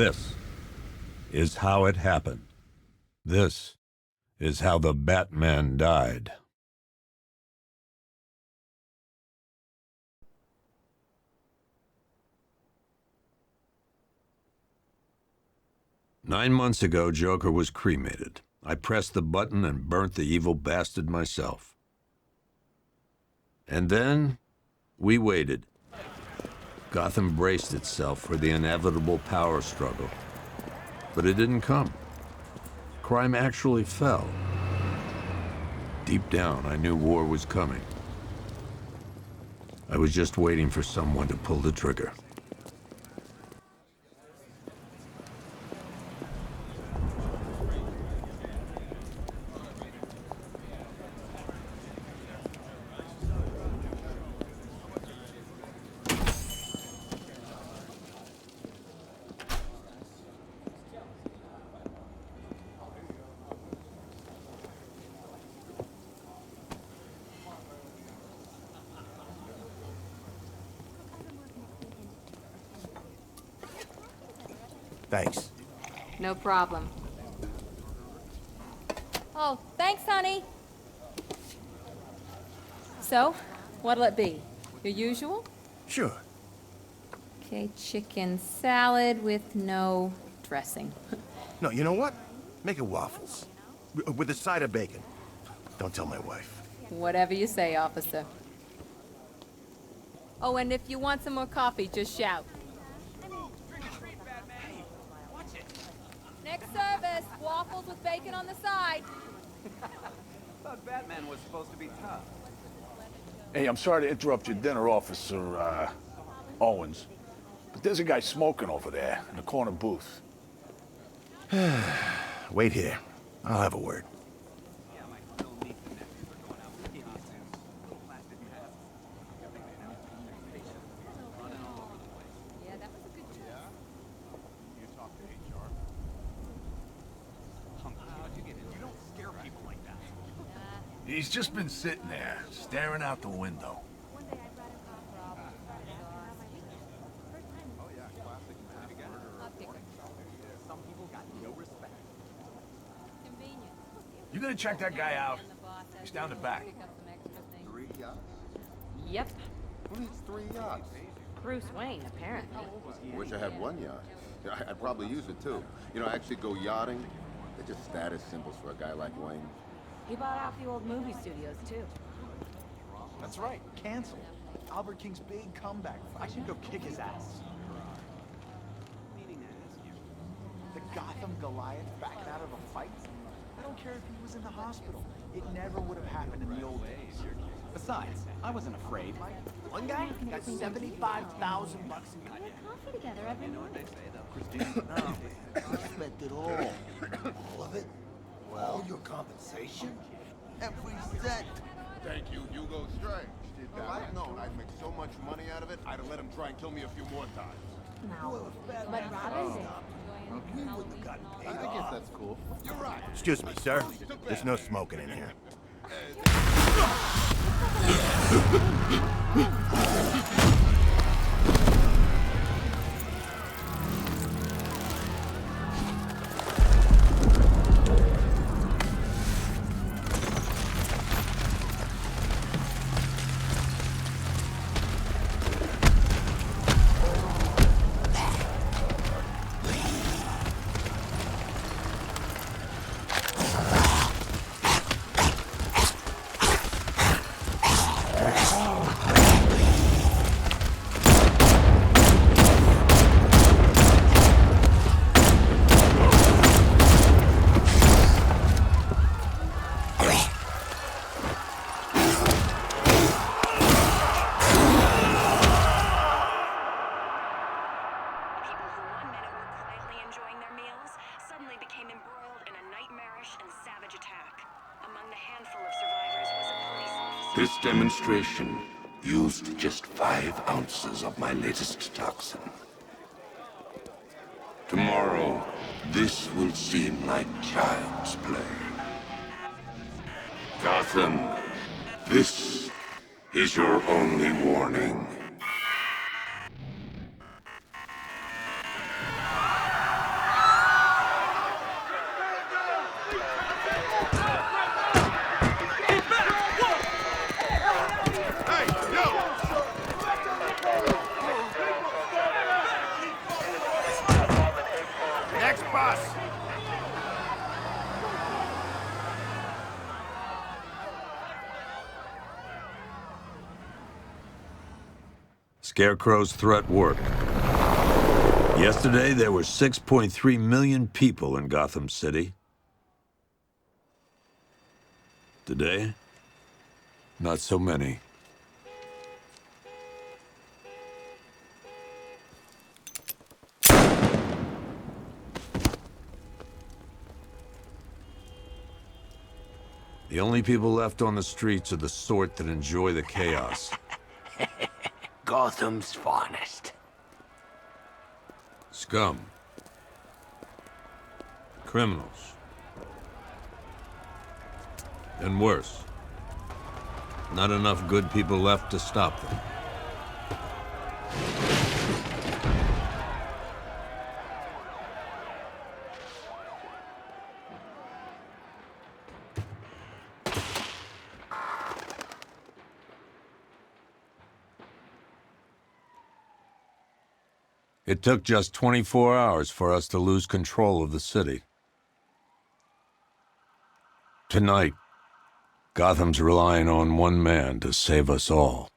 This is how it happened. This is how the Batman died. "9 months ago, Joker was cremated. I pressed the button and burnt the evil bastard myself. And then, we waited. Gotham braced itself for the inevitable power struggle. But it didn't come. Crime actually fell. Deep down, I knew war was coming. I was just waiting for someone to pull the trigger. Thanks. No problem. Oh, thanks, honey. So, what'll it be? Your usual? Sure. Okay, chicken salad with no dressing. No, you know what? Make it waffles. With a side of bacon. Don't tell my wife. Whatever you say, officer. Oh, and if you want some more coffee, just shout. Next service, waffles with bacon on the side. Thought Batman was supposed to be tough. Hey, I'm sorry to interrupt your dinner, Officer, Owens. But there's a guy smoking over there in the corner booth. Wait here. I'll have a word. Yeah, that was a good choice. You talk to HR. How'd you get in? You don't scare people like that. He's just been sitting there, staring out the window. Oh yeah, classic mass murderer. Some people got no respect. Convenient. You gonna check that guy out? He's down the back. 3 yachts? Yep. Who needs 3 yachts? Bruce Wayne, apparently. Wish I had 1 yacht. Yeah, I'd probably use it too. You know, actually go yachting. They're just status symbols for a guy like Wayne. He bought out the old movie studios, too. That's right, canceled. Albert King's big comeback. I should go kick his ass. The Gotham Goliath backing out of a fight? I don't care if he was in the hospital. It never would have happened in the old days. Besides, I wasn't afraid. One guy got $75,000 in We have coffee together every morning. Christine. No, I spent it all. All of it? Well, your compensation? Every cent. Thank you, Hugo Strange. If I'd known I'd make so much money out of it, I'd have let him try and kill me a few more times. No, but Robin did. We wouldn't have gotten paid I guess off. that's cool. You're right. Excuse me, sir. There's no smoking in here. This demonstration used just 5 ounces of my latest toxin. Tomorrow, this will seem like child's play. Gotham, this is your only warning. Scarecrow's threat worked. Yesterday, there were 6.3 million people in Gotham City. Today, not so many. The only people left on the streets are the sort that enjoy the chaos. Gotham's finest. Scum. Criminals. And worse. Not enough good people left to stop them. It took just 24 hours for us to lose control of the city. Tonight, Gotham's relying on one man to save us all.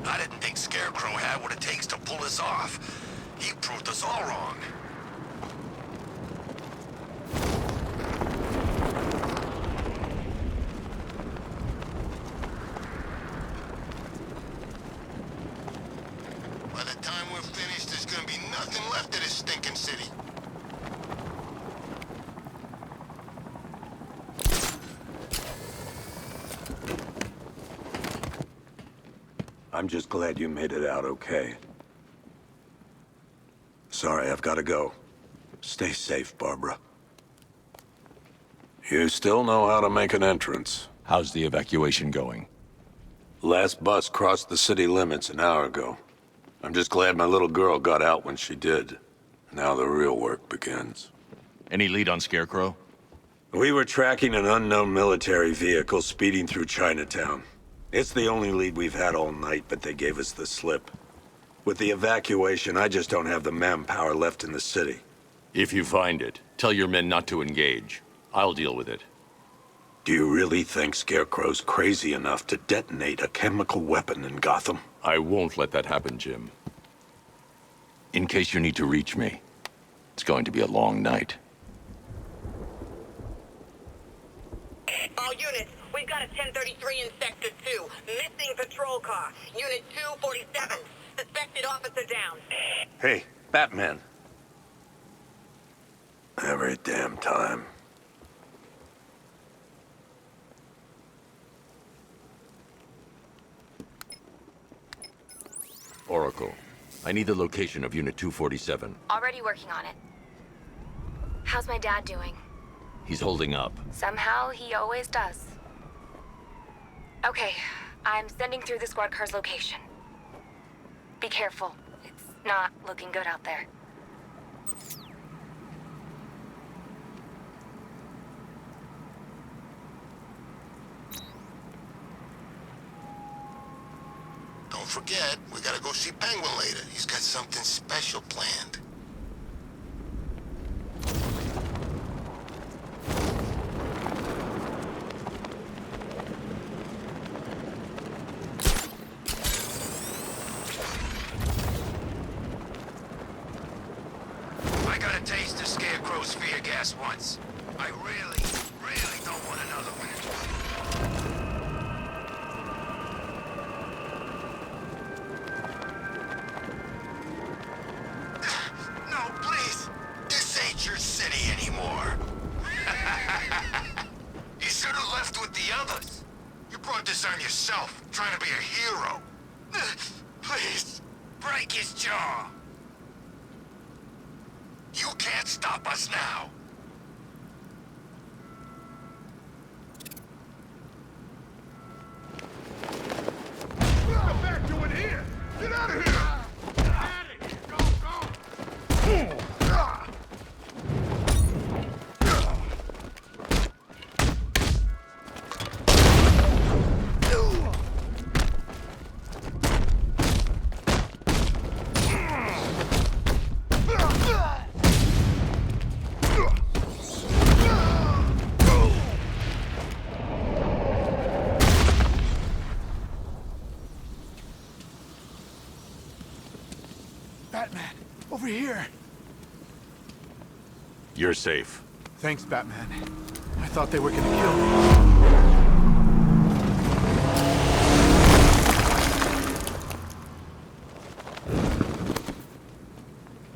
I didn't think Scarecrow had what it takes to pull this off. He proved us all wrong. By the time we're finished, there's gonna be nothing left of this stinking city. I'm just glad you made it out okay. Sorry, I've got to go. Stay safe, Barbara. You still know how to make an entrance. How's the evacuation going? Last bus crossed the city limits an hour ago. I'm just glad my little girl got out when she did. Now the real work begins. Any lead on Scarecrow? We were tracking an unknown military vehicle speeding through Chinatown. It's the only lead we've had all night, but they gave us the slip. With the evacuation, I just don't have the manpower left in the city. If you find it, tell your men not to engage. I'll deal with it. Do you really think Scarecrow's crazy enough to detonate a chemical weapon in Gotham? I won't let that happen, Jim. In case you need to reach me, it's going to be a long night. All units, we've got a 1033 in Sector 2. Missing patrol car. Unit 247. Suspected officer down. Hey, Batman. Every damn time. Oracle, I need the location of Unit 247. Already working on it. How's my dad doing? He's holding up. Somehow, he always does. Okay, I'm sending through the squad car's location. Be careful. It's not looking good out there. forget, we gotta go see Penguin later. He's got something special planned. I got a taste of Scarecrow's fear gas once. I really, really don't want another one. No, please. This ain't your city anymore. You should have left with the others. You brought this on yourself, trying to be a hero. Please, break his jaw. You can't stop us now. What the back doing here? Get out of here! Get out of here! Go, go! Batman, over here. You're safe. Thanks, Batman. I thought they were gonna kill me.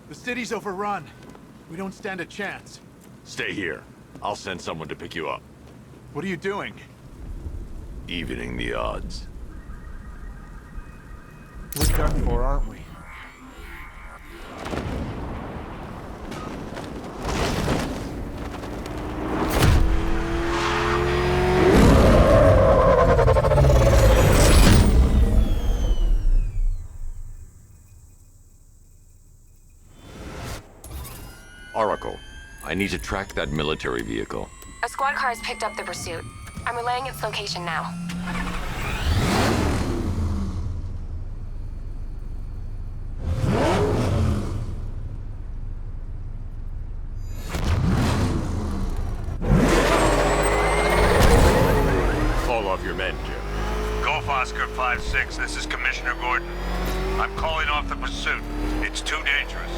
The city's overrun. We don't stand a chance. Stay here. I'll send someone to pick you up. What are you doing? Evening the odds. We're done for, aren't we? Oracle, I need to track that military vehicle. A squad car has picked up the pursuit. I'm relaying its location now. Call off your men, Jim. Golf Oscar 5-6, this is Commissioner Gordon. I'm calling off the pursuit. It's too dangerous.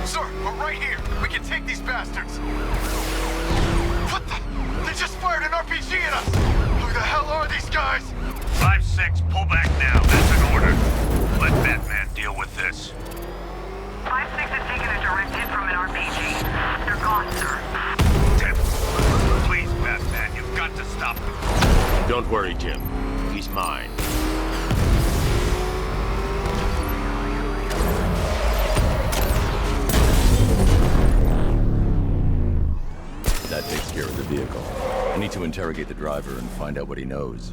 Sir, we're right here. We can take these bastards. What the? They just fired an RPG at us. Who the hell are these guys? 5-6, pull back now. That's an order. Let Batman deal with this. 5-6 has taken a direct hit from an RPG. They're gone, sir. Tim, please, Batman, you've got to stop them. Don't worry, Jim. He's mine. That takes care of the vehicle. I need to interrogate the driver and find out what he knows.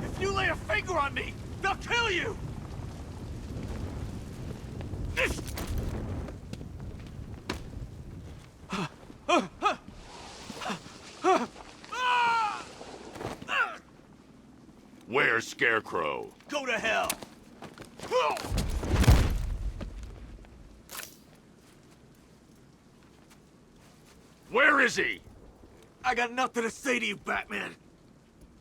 If you lay a finger on me, they'll kill you! Where's Scarecrow? Go to hell! Where is he? I got nothing to say to you, Batman.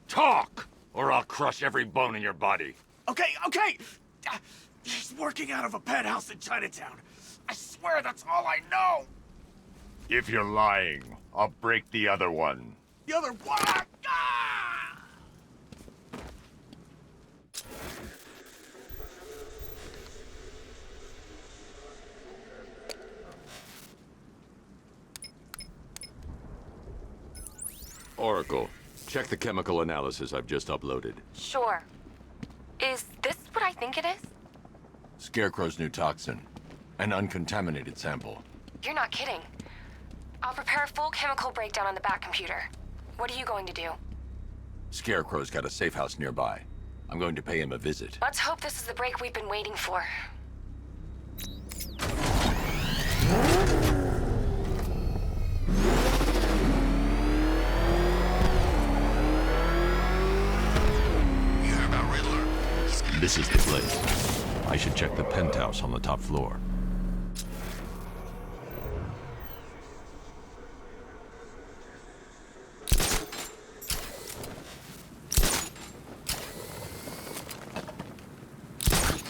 Talk, or I'll crush every bone in your body. Okay, okay! He's working out of a penthouse in Chinatown. I swear that's all I know! If you're lying, I'll break the other one. The other one! Ah! Oracle, check the chemical analysis I've just uploaded. Sure. Is this what I think it is? Scarecrow's new toxin. An uncontaminated sample. You're not kidding. I'll prepare a full chemical breakdown on the back computer. What are you going to do? Scarecrow's got a safe house nearby. I'm going to pay him a visit. Let's hope this is the break we've been waiting for. This is the place. I should check the penthouse on the top floor.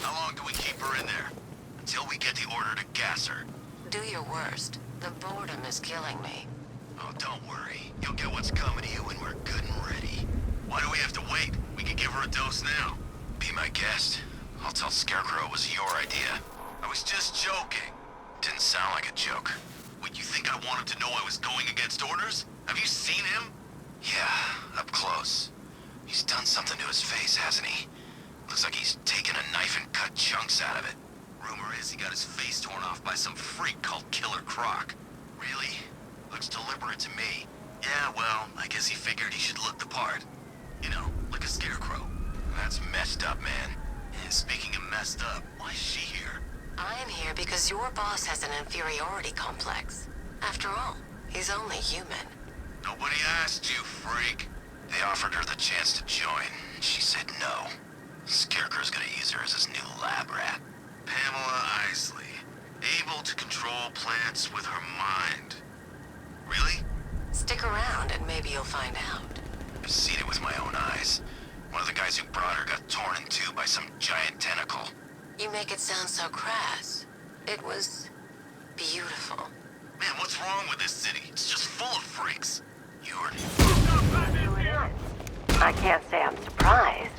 How long do we keep her in there? Until we get the order to gas her. Do your worst. The boredom is killing me. Oh, don't worry. You'll get what's coming to you when we're good and ready. Why do we have to wait? We can give her a dose now. Be my guest. I'll tell Scarecrow it was your idea. I was just joking. Didn't sound like a joke. What, you think I wanted to know I was going against orders? Have you seen him? Yeah, up close. He's done something to his face, hasn't he? Looks like he's taken a knife and cut chunks out of it. Rumor is he got his face torn off by some freak called Killer Croc. Really? Looks deliberate to me. Yeah, well, I guess he figured he should look the part. You know, like a scarecrow. That's messed up, man. And speaking of messed up, why is she here? I am here because your boss has an inferiority complex. After all, he's only human. Nobody asked you, freak. They offered her the chance to join. She said no. Scarecrow's gonna use her as his new lab rat. Pamela Isley. Able to control plants with her mind. Really? Stick around and maybe you'll find out. I've seen it with my own eyes. One of the guys who brought her got torn in two by some giant tentacle. You make it sound so crass. It was beautiful. Man, what's wrong with this city? It's just full of freaks. You're... I can't say I'm surprised.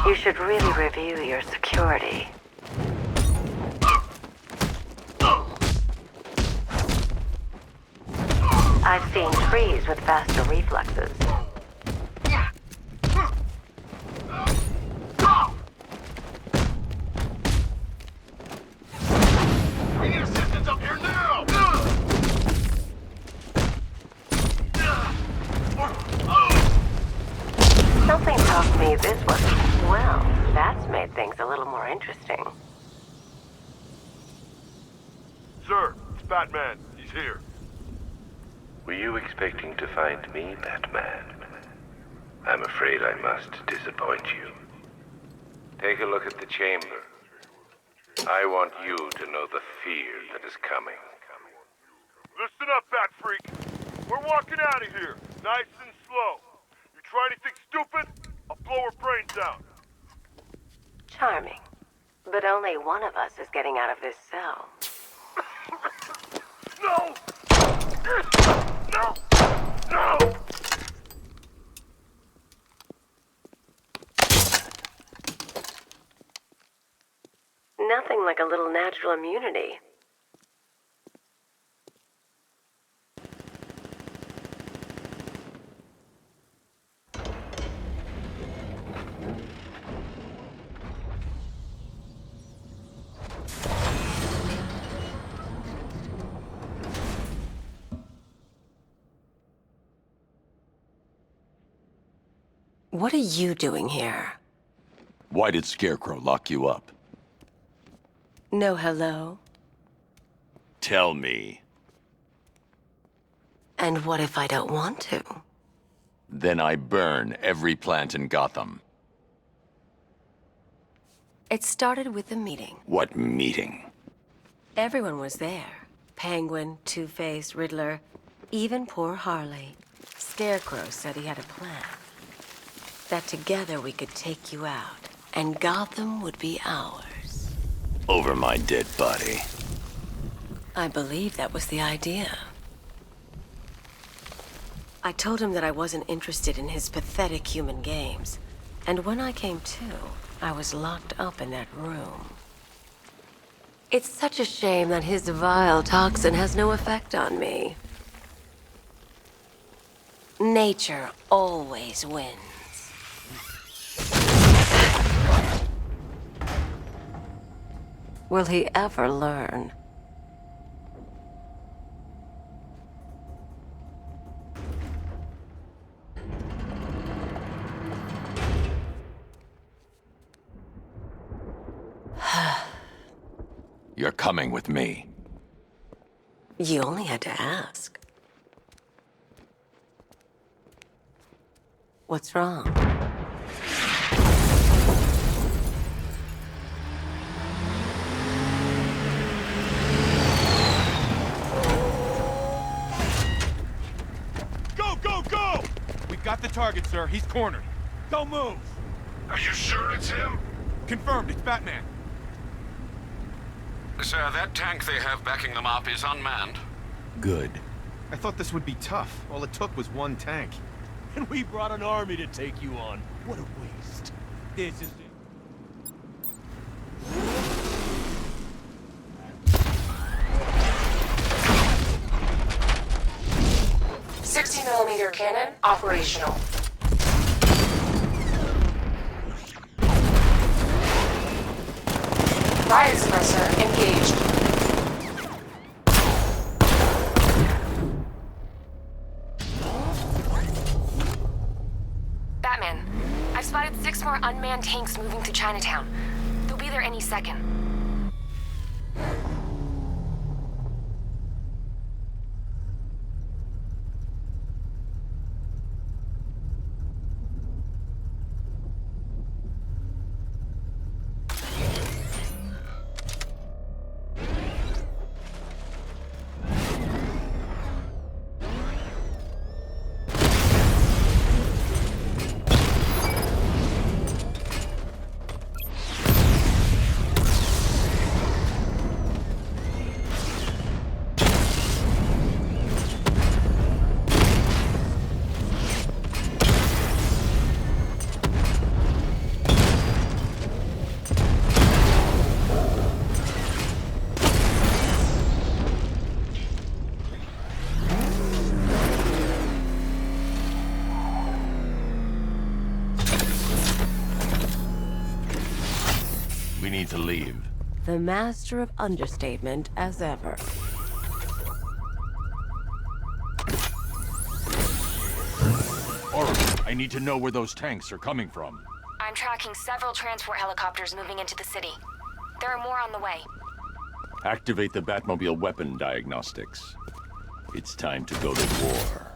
You should really review your security. I've seen trees with faster reflexes. We need assistance up here now! Something tells me this was... Well, that's made things a little more interesting. Sir, it's Batman. He's here. Were you expecting to find me, Batman? I'm afraid I must disappoint you. Take a look at the chamber. I want you to know the fear that is coming. Listen up, Bat Freak. We're walking out of here, nice and slow. You try anything stupid, I'll blow her brains out. Charming. But only one of us is getting out of this cell. No! No! No! Nothing like a little natural immunity. What are you doing here? Why did Scarecrow lock you up? No hello? Tell me. And what if I don't want to? Then I burn every plant in Gotham. It started with a meeting. What meeting? Everyone was there. Penguin, Two-Face, Riddler, even poor Harley. Scarecrow said he had a plan. That together we could take you out, and Gotham would be ours. Over my dead body. I believe that was the idea. I told him that I wasn't interested in his pathetic human games. And when I came to, I was locked up in that room. It's such a shame that his vile toxin has no effect on me. Nature always wins. Will he ever learn? You're coming with me. You only had to ask. What's wrong? Got the target, sir. He's cornered. Don't move! Are you sure it's him? Confirmed, it's Batman. Sir, that tank they have backing them up is unmanned. Good. I thought this would be tough. All it took was one tank. And we brought an army to take you on. What a waste. This is it. 60mm cannon operational. Riot suppressor engaged. Batman, I've spotted 6 more unmanned tanks moving to Chinatown. They'll be there any second. We need to leave. The master of understatement as ever. Alright, I need to know where those tanks are coming from. I'm tracking several transport helicopters moving into the city. There are more on the way. Activate the Batmobile weapon diagnostics. It's time to go to war.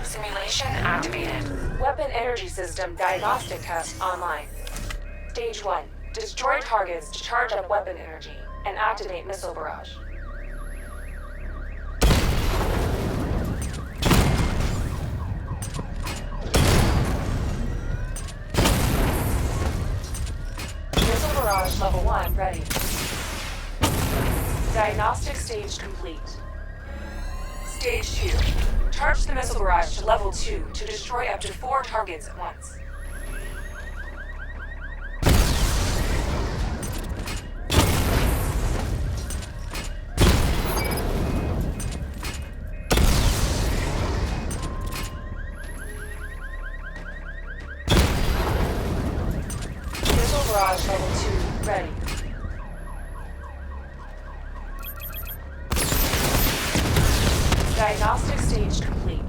Simulation activated. Weapon energy system diagnostic test online. Stage 1. Destroy targets to charge up weapon energy and activate missile barrage. Missile barrage level 1 ready. Diagnostic stage complete. Stage 2. Charge the missile barrage to level 2 to destroy up to 4 targets at once. Missile barrage level 2 ready. Diagnostic stage complete.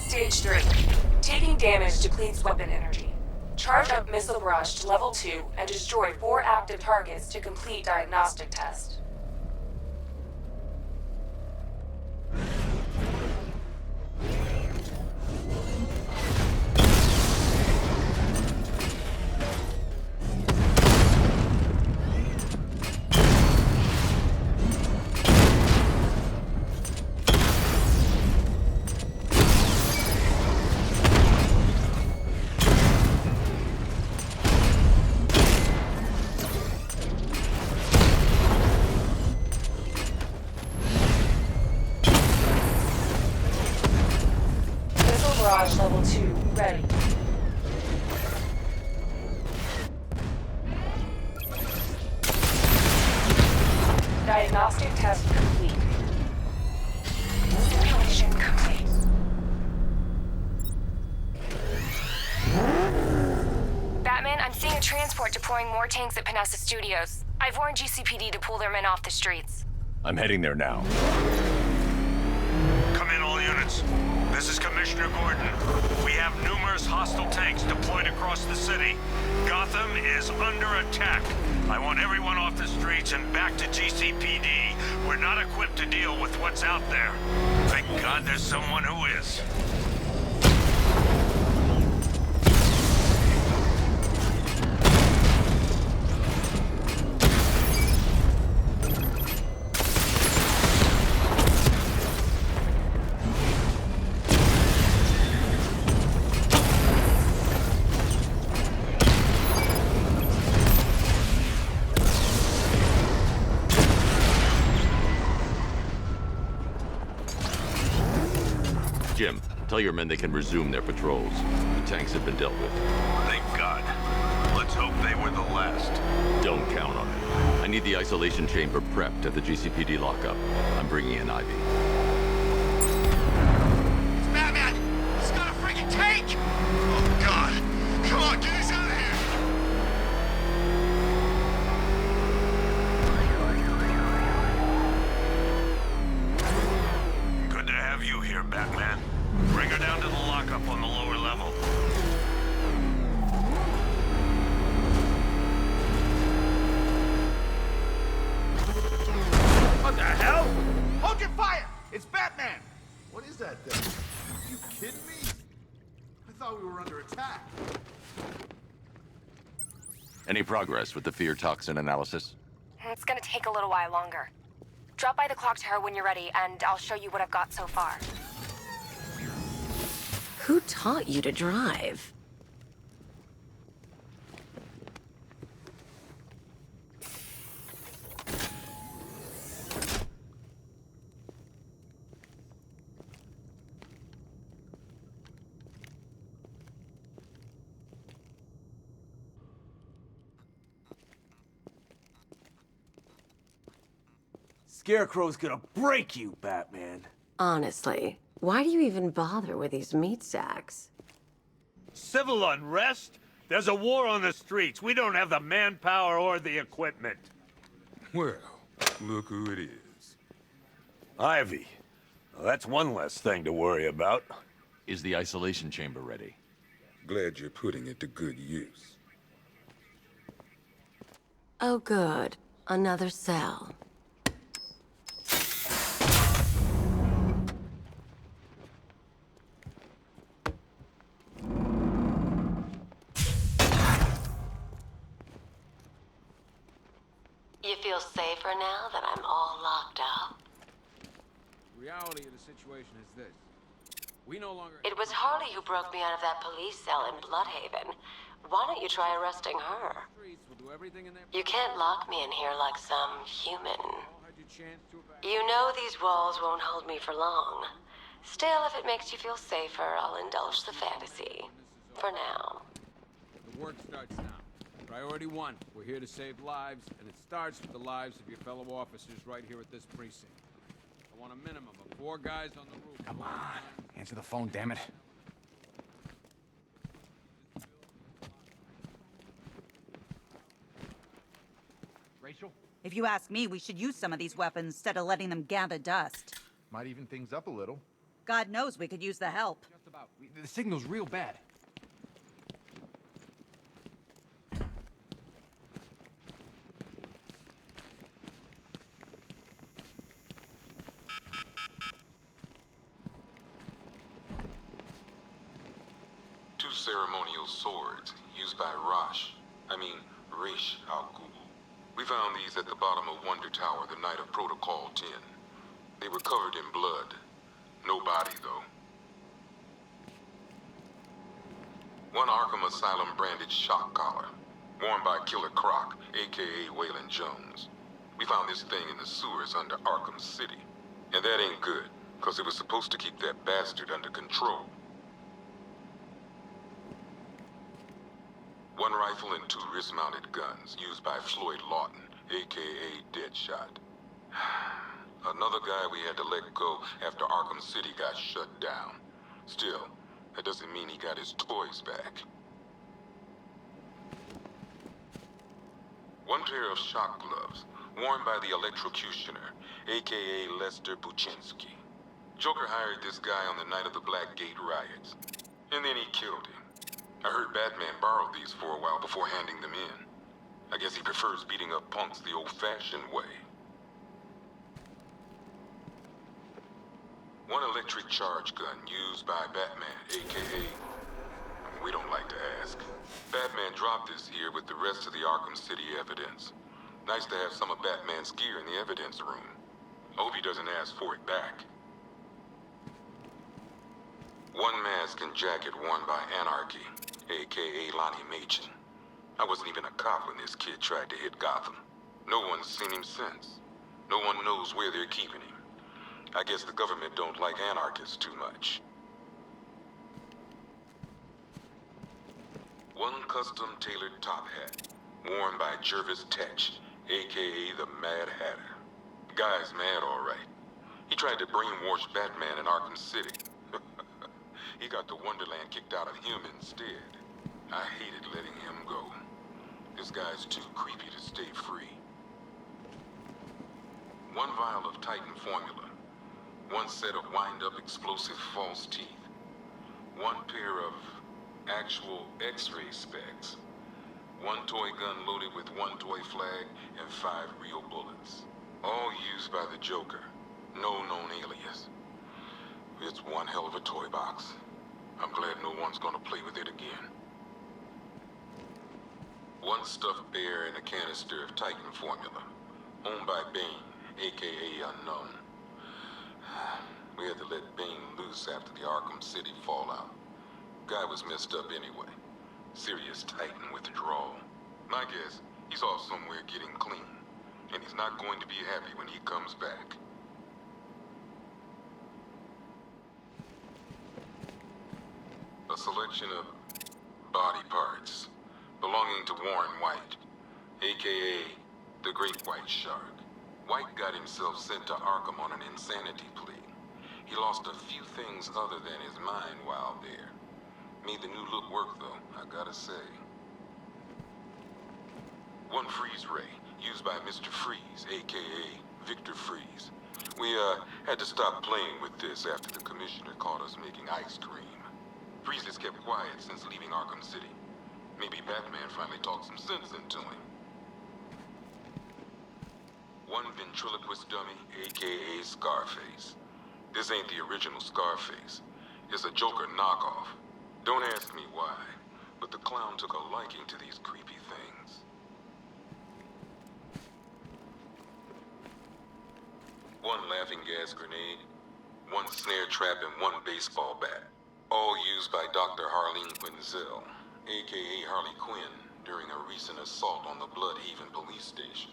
Stage 3. Taking damage depletes weapon energy. Charge up missile barrage to level 2 and destroy 4 active targets to complete diagnostic test. Barrage level 2 ready. Diagnostic test complete. Simulation complete. Batman, I'm seeing a transport deploying more tanks at Panessa Studios. I've warned GCPD to pull their men off the streets. I'm heading there now. Come in, all units. This is Commissioner Gordon. We have numerous Numerous hostile tanks deployed across the city. Gotham is under attack. I want everyone off the streets and back to GCPD. We're not equipped to deal with what's out there. Thank God there's someone who is. Jim, tell your men they can resume their patrols. The tanks have been dealt with. Thank God. Let's hope they were the last. Don't count on it. I need the isolation chamber prepped at the GCPD lockup. I'm bringing in Ivy. It's Batman! He's got a freaking tank! Oh, God! Come on, get us out of here! Good to have you here, Batman. Bring her down to the lockup on the lower level. What the hell? Hold your fire! It's Batman! What is that thing? Are you kidding me? I thought we were under attack. Any progress with the fear toxin analysis? It's gonna take a little while longer. Drop by the clock tower when you're ready, and I'll show you what I've got so far. Who taught you to drive? Scarecrow's gonna break you, Batman. Honestly, why do you even bother with these meat sacks? Civil unrest? There's a war on the streets. We don't have the manpower or the equipment. Well, look who it is. Ivy. Well, that's one less thing to worry about. Is the isolation chamber ready? Glad you're putting it to good use. Oh, good. Another cell. You feel safer now that I'm all locked up? The reality of the situation is this. We no longer... It was Harley who broke me out of that police cell in Bloodhaven. Why don't you try arresting her? You can't lock me in here like some human. You know these walls won't hold me for long. Still, if it makes you feel safer, I'll indulge the fantasy. For now. The work starts now. Priority 1, we're here to save lives, and it starts with the lives of your fellow officers right here at this precinct. I want a minimum of 4 guys on the roof. Come on. Answer the phone, damn it. Rachel? If you ask me, we should use some of these weapons instead of letting them gather dust. Might even things up a little. God knows we could use the help. Just about. The signal's real bad. Two ceremonial swords used by Rish al-Ghul. We found these at the bottom of Wonder Tower the night of Protocol 10. They were covered in blood. No body, though. One Arkham Asylum branded shock collar, worn by Killer Croc, aka Waylon Jones. We found this thing in the sewers under Arkham City. And that ain't good, because it was supposed to keep that bastard under control. One rifle and 2 wrist-mounted guns used by Floyd Lawton, aka Deadshot. Another guy we had to let go after Arkham City got shut down. Still, that doesn't mean he got his toys back. One pair of shock gloves, worn by the Electrocutioner, aka Lester Buczynski. Joker hired this guy on the night of the Blackgate riots, and then he killed him. I heard Batman borrowed these for a while before handing them in. I guess he prefers beating up punks the old-fashioned way. One electric charge gun used by Batman, aka... we don't like to ask. Batman dropped this here with the rest of the Arkham City evidence. Nice to have some of Batman's gear in the evidence room. I hope he doesn't ask for it back. One mask and jacket worn by Anarchy, aka Lonnie Machin. I wasn't even a cop when this kid tried to hit Gotham. No one's seen him since. No one knows where they're keeping him. I guess the government don't like anarchists too much. One custom-tailored top hat, worn by Jervis Tetch, aka the Mad Hatter. Guy's mad, all right. He tried to brainwash Batman in Arkham City. He got the Wonderland kicked out of him instead. I hated letting him go. This guy's too creepy to stay free. One vial of Titan formula. One set of wind-up explosive false teeth. One pair of actual X-ray specs. One toy gun loaded with one toy flag and 5 real bullets. All used by the Joker. No known alias. It's one hell of a toy box. I'm glad no one's gonna play with it again. One stuffed bear and a canister of Titan formula. Owned by Bane, aka Unknown. We had to let Bane loose after the Arkham City fallout. Guy was messed up anyway. Serious Titan withdrawal. My guess, he's off somewhere getting clean. And he's not going to be happy when he comes back. A selection of body parts belonging to Warren White, aka the Great White Shark. White got himself sent to Arkham on an insanity plea. He lost a few things other than his mind while there. Made the new look work though, I gotta say. One freeze ray, used by Mr. Freeze, aka Victor Freeze. We had to stop playing with this after the commissioner caught us making ice cream. Freeze has kept quiet since leaving Arkham City. Maybe Batman finally talked some sense into him. One ventriloquist dummy, aka Scarface. This ain't the original Scarface. It's a Joker knockoff. Don't ask me why, but the clown took a liking to these creepy things. One laughing gas grenade, one snare trap, and one baseball bat. All used by Dr. Harleen Quinzel, aka Harley Quinn, during a recent assault on the Bloodhaven police station.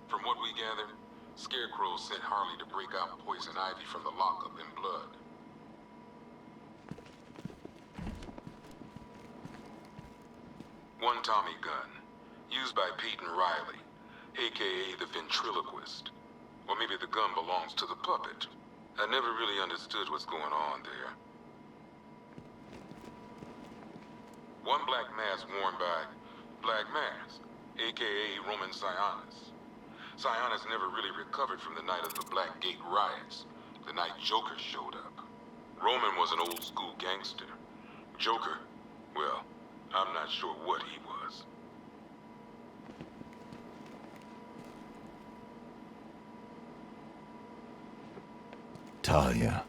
From what we gathered, Scarecrow sent Harley to break out Poison Ivy from the lockup in Blood. One Tommy gun, used by Peyton Riley, aka the Ventriloquist. Or maybe the gun belongs to the puppet. I never really understood what's going on there. One black mask worn by Black Mask, aka Roman Sionis. Sionis never really recovered from the night of the Black Gate riots, the night Joker showed up. Roman was an old school gangster. Joker, well, I'm not sure what he was. Talia.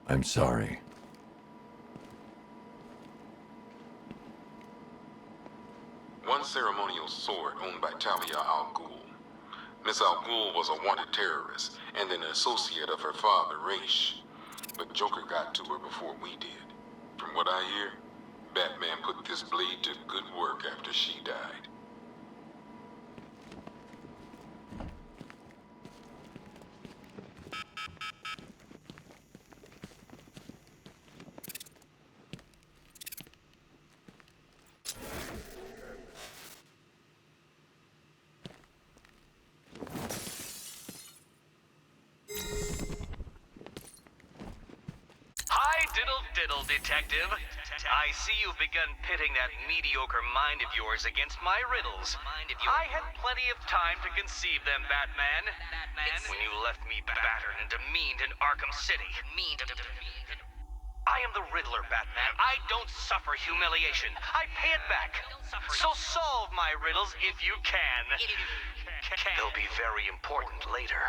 I'm sorry. One ceremonial sword owned by Talia al Ghul. Miss al Ghul was a wanted terrorist and an associate of her father, Raish. But Joker got to her before we did. From what I hear, Batman put this blade to good work after she died. Diddle, detective. I see you've begun pitting that mediocre mind of yours against my riddles. I had plenty of time to conceive them, Batman. When you left me battered and demeaned in Arkham City. I am the Riddler, Batman. I don't suffer humiliation. I pay it back. So solve my riddles if you can. They'll be very important later.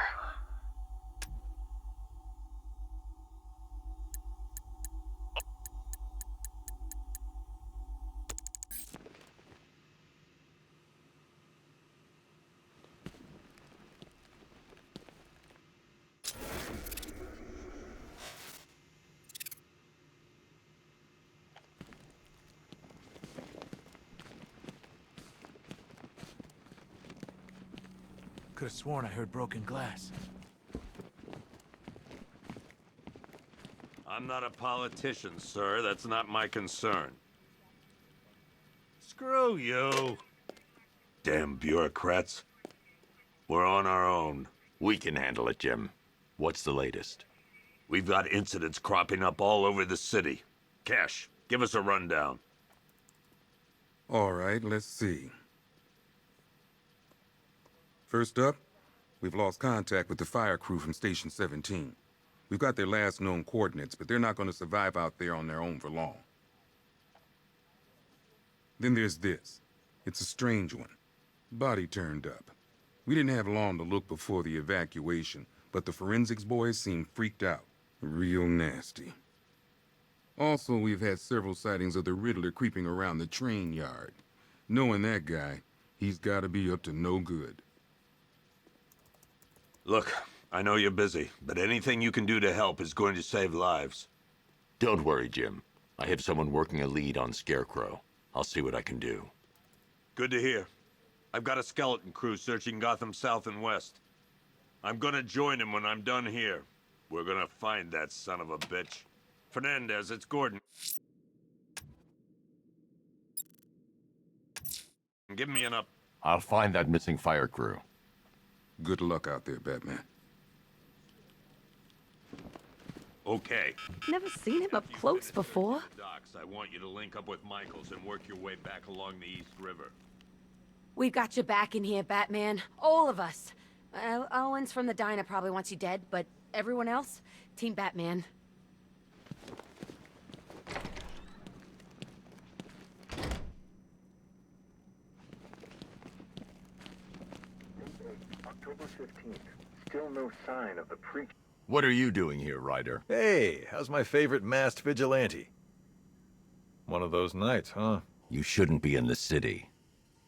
Could have sworn I heard broken glass. I'm not a politician, sir. That's not my concern. Screw you. Damn bureaucrats. We're on our own. We can handle it, Jim. What's the latest? We've got incidents cropping up all over the city. Cash, give us a rundown. All right, let's see. First up, we've lost contact with the fire crew from Station 17. We've got their last known coordinates, but they're not going to survive out there on their own for long. Then there's this. It's a strange one. Body turned up. We didn't have long to look before the evacuation, but the forensics boys seemed freaked out. Real nasty. Also, we've had several sightings of the Riddler creeping around the train yard. Knowing that guy, he's got to be up to no good. Look, I know you're busy, but anything you can do to help is going to save lives. Don't worry, Jim. I have someone working a lead on Scarecrow. I'll see what I can do. Good to hear. I've got a skeleton crew searching Gotham South and West. I'm gonna join him when I'm done here. We're gonna find that son of a bitch. Fernandez, it's Gordon. Give me an up. I'll find that missing fire crew. Good luck out there, Batman. Okay. Never seen him up close before. Docks, I want you to link up with Michaels and work your way back along the East River. We've got your back in here, Batman. All of us. Owens from the diner probably wants you dead, but everyone else? Team Batman. October 15th. Still no sign of the preacher. What are you doing here, Ryder? Hey, how's my favorite masked vigilante? One of those nights, huh? You shouldn't be in the city.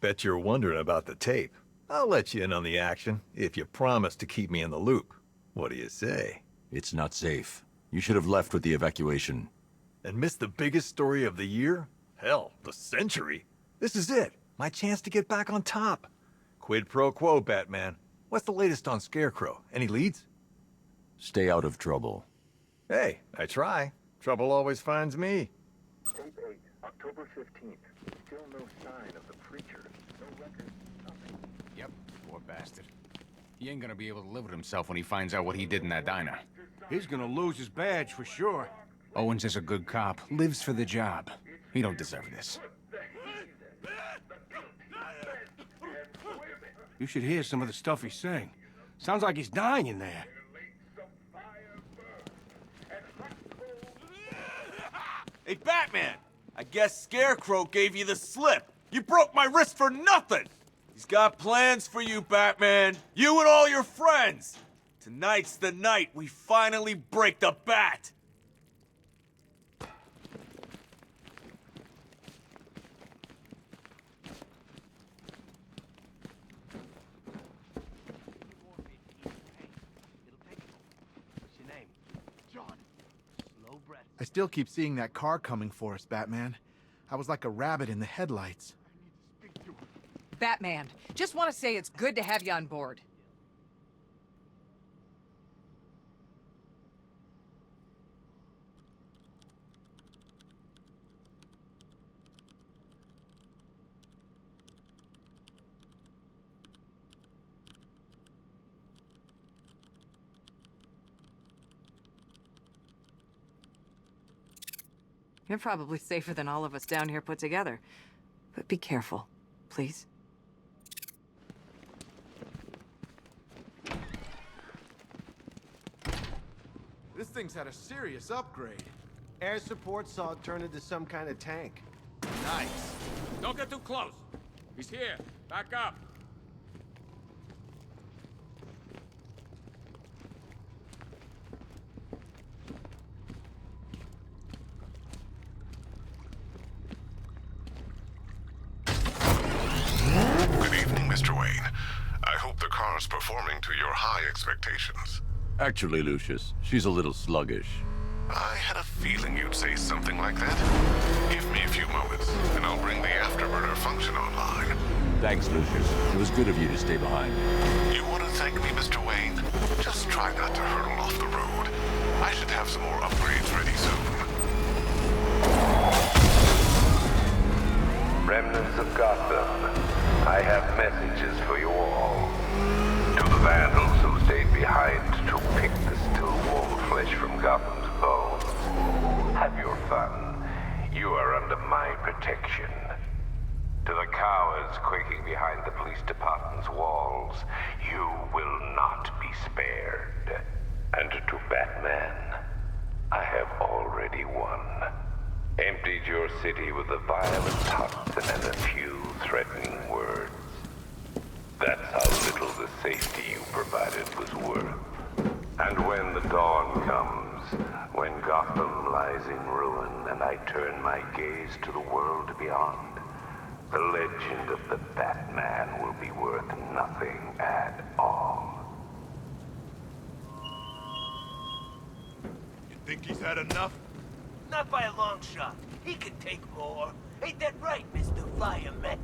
Bet you're wondering about the tape. I'll let you in on the action, if you promise to keep me in the loop. What do you say? It's not safe. You should have left with the evacuation. And missed the biggest story of the year? Hell, the century. This is it. My chance to get back on top. Quid pro quo, Batman. What's the latest on Scarecrow? Any leads? Stay out of trouble. Hey, I try. Trouble always finds me. Tape 8, October 15th. Still no sign of the preacher. No record, nothing. Yep, poor bastard. He ain't gonna be able to live with himself when he finds out what he did in that diner. He's gonna lose his badge for sure. Owens is a good cop, lives for the job. He don't deserve this. You should hear some of the stuff he's saying. Sounds like he's dying in there. Hey, Batman! I guess Scarecrow gave you the slip. You broke my wrist for nothing! He's got plans for you, Batman. You and all your friends. Tonight's the night we finally break the bat. I still keep seeing that car coming for us, Batman. I was like a rabbit in the headlights. Batman, just want to say it's good to have you on board. You're probably safer than all of us down here put together. But be careful, please. This thing's had a serious upgrade. Air support saw it turn into some kind of tank. Nice. Don't get too close. He's here. Back up. Good evening, Mr. Wayne. I hope the car's performing to your high expectations. Actually, Lucius, she's a little sluggish. I had a feeling you'd say something like that. Give me a few moments, and I'll bring the afterburner function online. Thanks, Lucius. It was good of you to stay behind. You want to thank me, Mr. Wayne? Just try not to hurtle off the road. I should have some more upgrades ready soon. Remnants of Gotham, I have messages for you all. To the vandals who stayed behind to pick the still warm flesh from Gotham's bones, have your fun. You are under my protection. To the cowards quaking behind the police department's walls, you will not be spared. And to Batman, I have already won. Emptied your city with a violent toxin and a few threatening words. That's how little the safety you provided was worth. And when the dawn comes, when Gotham lies in ruin and I turn my gaze to the world beyond, the legend of the Batman will be worth nothing at all. You think he's had enough? Not by a long shot. He can take more. Ain't that right, Mr. Fireman?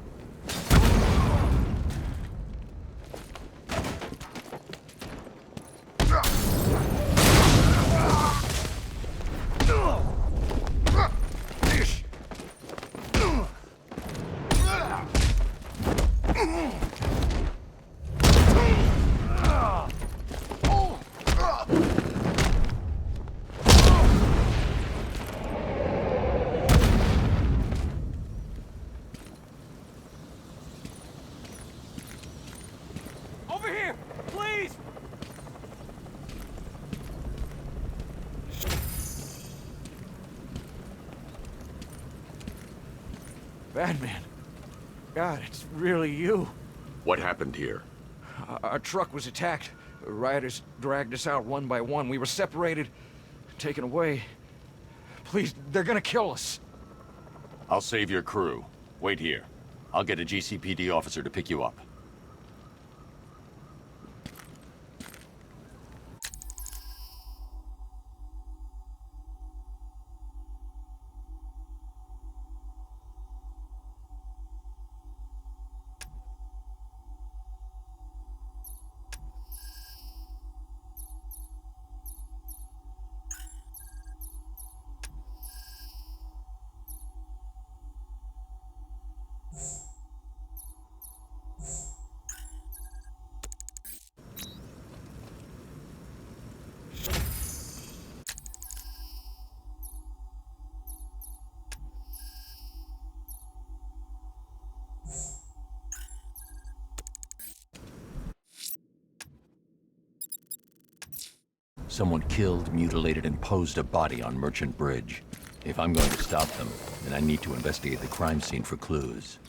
Over here! Please! Batman. God, it's really you. What happened here? Our truck was attacked. Rioters dragged us out one by one. We were separated, taken away. Please, they're gonna kill us. I'll save your crew. Wait here. I'll get a GCPD officer to pick you up. Someone killed, mutilated, and posed a body on Merchant Bridge. If I'm going to stop them, then I need to investigate the crime scene for clues.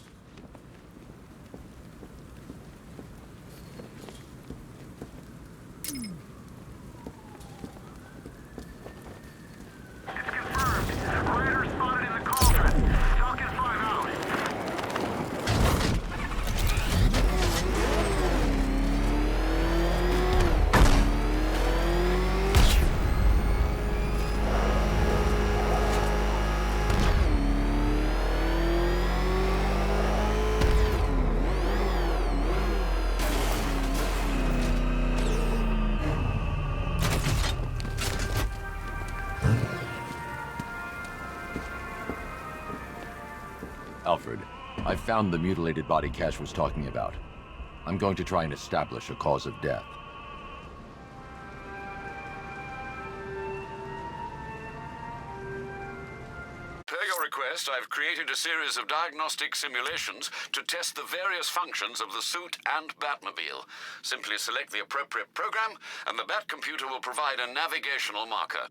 Alfred, I found the mutilated body Cash was talking about. I'm going to try and establish a cause of death. request, I've created a series of diagnostic simulations to test the various functions of the suit and Batmobile. Simply select the appropriate program, and the Bat computer will provide a navigational marker.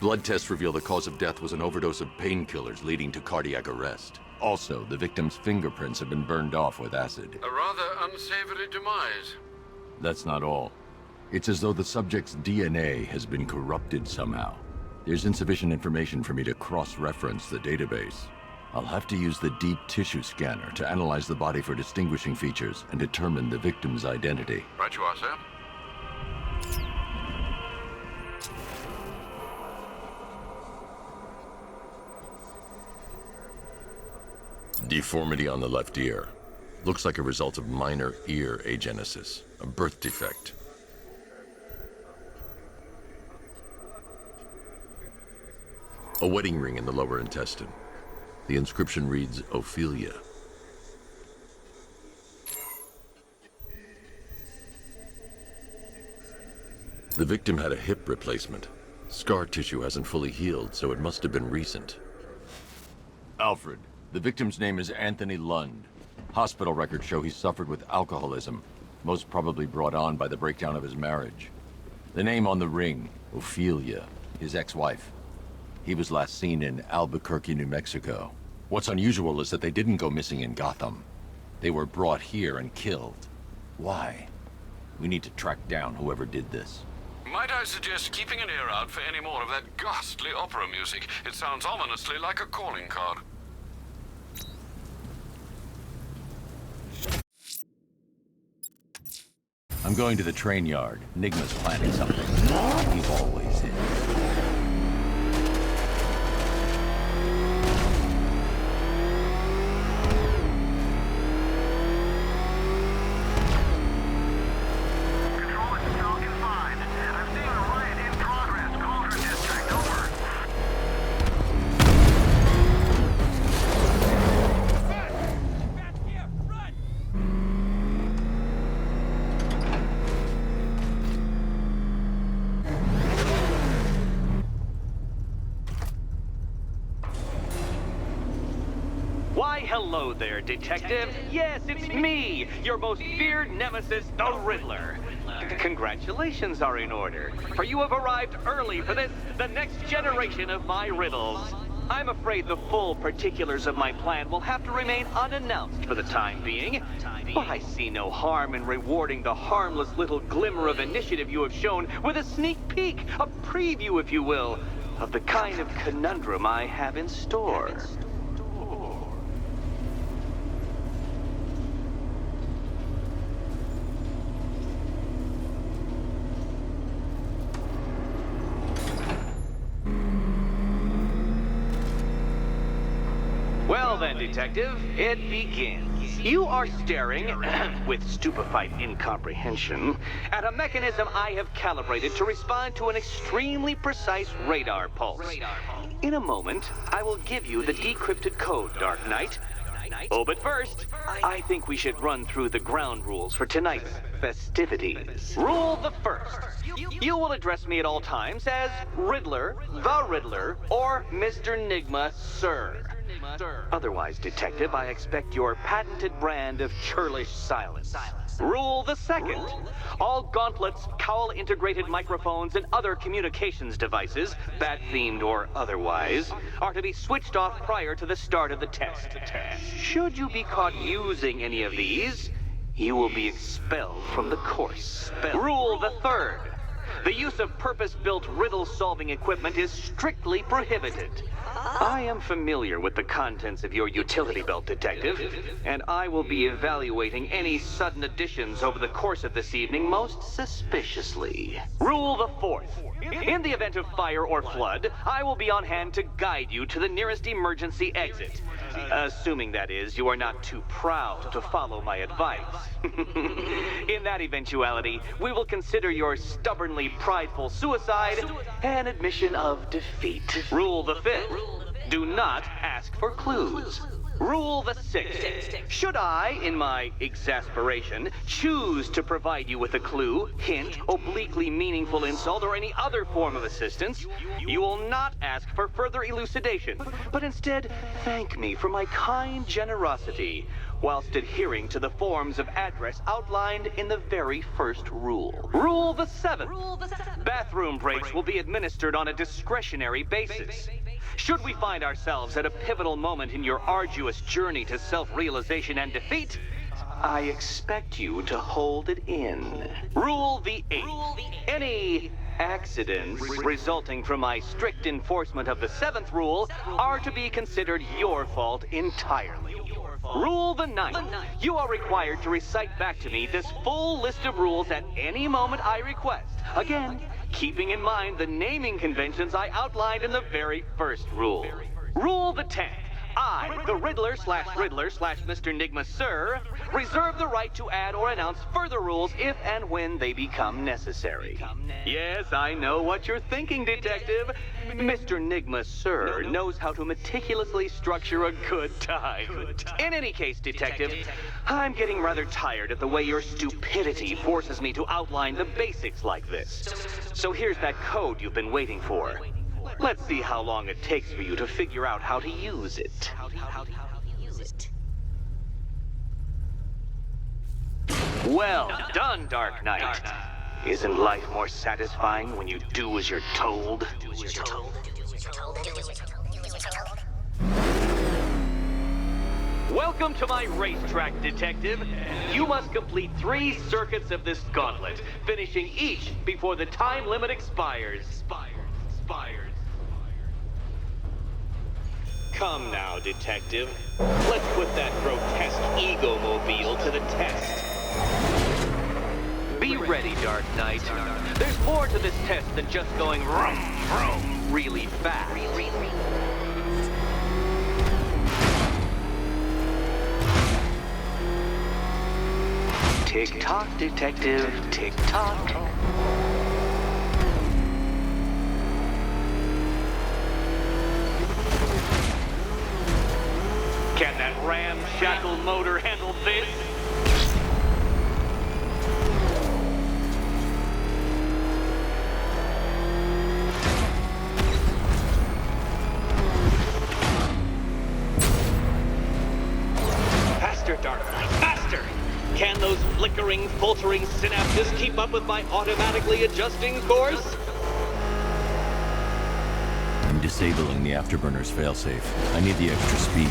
Blood tests reveal the cause of death was an overdose of painkillers leading to cardiac arrest. Also, the victim's fingerprints have been burned off with acid. A rather unsavory demise. That's not all. It's as though the subject's DNA has been corrupted somehow. There's insufficient information for me to cross-reference the database. I'll have to use the deep tissue scanner to analyze the body for distinguishing features and determine the victim's identity. Right you are, sir. Deformity on the left ear. Looks like a result of minor ear agenesis, a birth defect. A wedding ring in the lower intestine. The inscription reads, Ophelia. The victim had a hip replacement. Scar tissue hasn't fully healed, so it must have been recent. Alfred. The victim's name is Anthony Lund. Hospital records show he suffered with alcoholism, most probably brought on by the breakdown of his marriage. The name on the ring, Ophelia, his ex-wife. He was last seen in Albuquerque, New Mexico. What's unusual is that they didn't go missing in Gotham. They were brought here and killed. Why? We need to track down whoever did this. Might I suggest keeping an ear out for any more of that ghastly opera music? It sounds ominously like a calling card. I'm going to the train yard. Nigma's planning something. He always is. Hello there, Detective. Yes, it's me, your most feared nemesis, the Riddler. Congratulations are in order, for you have arrived early for this, the next generation of my riddles. I'm afraid the full particulars of my plan will have to remain unannounced for the time being, but I see no harm in rewarding the harmless little glimmer of initiative you have shown with a sneak peek, a preview, if you will, of the kind of conundrum I have in store. Well then, Detective, it begins. You are staring, with stupefied incomprehension, at a mechanism I have calibrated to respond to an extremely precise radar pulse. In a moment, I will give you the decrypted code, Dark Knight. Oh, but first, I think we should run through the ground rules for tonight's festivities. Rule the first. You will address me at all times as Riddler, the Riddler, or Mr. Nigma, sir. Otherwise, Detective, I expect your patented brand of churlish silence. Rule the second. All gauntlets, cowl-integrated microphones, and other communications devices, bat-themed or otherwise, are to be switched off prior to the start of the test. Should you be caught using any of these, you will be expelled from the course. Rule the third. The use of purpose-built riddle-solving equipment is strictly prohibited. I am familiar with the contents of your utility belt, Detective, and I will be evaluating any sudden additions over the course of this evening most suspiciously. Rule the fourth. In the event of fire or flood, I will be on hand to guide you to the nearest emergency exit. Assuming, that is, you are not too proud to follow my advice. In that eventuality, we will consider your stubbornly prideful suicide an admission of defeat. Rule the fifth. Do not ask for clues. Rule the sixth. Should I, in my exasperation, choose to provide you with a clue, hint, obliquely meaningful insult, or any other form of assistance, you will not ask for further elucidation, but instead thank me for my kind generosity, whilst adhering to the forms of address outlined in the very first rule. Rule the seventh. Bathroom breaks will be administered on a discretionary basis. Should we find ourselves at a pivotal moment in your arduous journey to self-realization and defeat, I expect you to hold it in. Rule the eighth. Any accidents resulting from my strict enforcement of the seventh rule are to be considered your fault entirely. Rule the ninth. You are required to recite back to me this full list of rules at any moment I request. Again, keeping in mind the naming conventions I outlined in the very first rule. Rule the 10th. I, the Riddler/Mr. Nigma Sir, reserve the right to add or announce further rules if and when they become necessary. Yes, I know what you're thinking, Detective. Mr. Nigma Sir knows how to meticulously structure a good time. In any case, Detective, I'm getting rather tired at the way your stupidity forces me to outline the basics like this. So here's that code you've been waiting for. Let's see how long it takes for you to figure out how to use it. Well done, Dark Knight. Isn't life more satisfying when you do as you're told? Welcome to my racetrack, Detective. You must complete 3 circuits of this gauntlet, finishing each before the time limit expires. Come now, Detective. Let's put that grotesque ego-mobile to the test. Be ready, Dark Knight. There's more to this test than just going vroom, vroom really fast. Tick-tock, Detective. Tick-tock. Can that ramshackle motor handle this? Faster, Dark Knight, faster! Can those flickering, faltering synapses keep up with my automatically adjusting course? I'm disabling the afterburner's failsafe. I need the extra speed.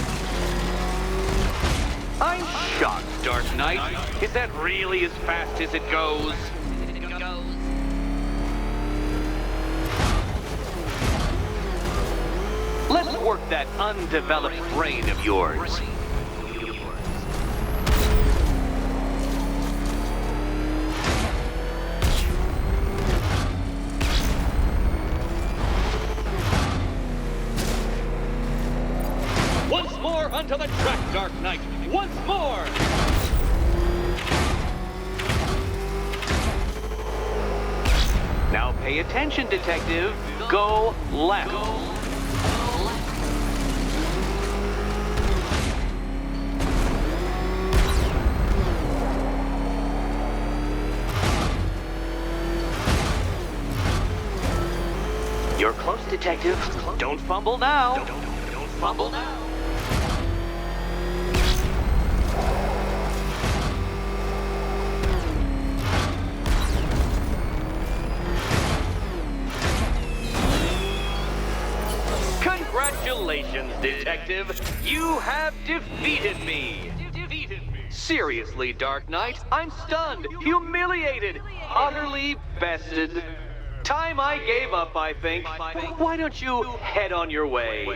I'm shocked, Dark Knight. Is that really as fast as it goes? Let's work that undeveloped brain of yours. Once more onto the track, Dark Knight. Once more! Now pay attention, Detective. Go left. You're close, Detective. Don't fumble now. Don't fumble now. Congratulations, Detective. You have defeated me. Seriously, Dark Knight, I'm stunned, humiliated, utterly bested. Time I gave up, I think. Why don't you head on your way?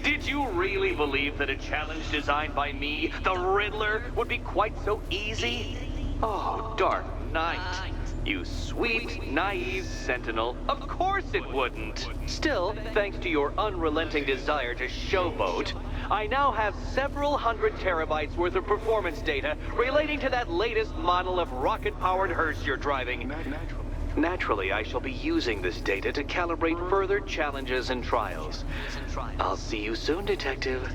Did you really believe that a challenge designed by me, the Riddler, would be quite so easy? Oh, Dark Knight. You sweet, naive sentinel. Of course it wouldn't. Still, thanks to your unrelenting desire to showboat, I now have several hundred terabytes worth of performance data relating to that latest model of rocket-powered hearse you're driving. Naturally, I shall be using this data to calibrate further challenges and trials. I'll see you soon, Detective.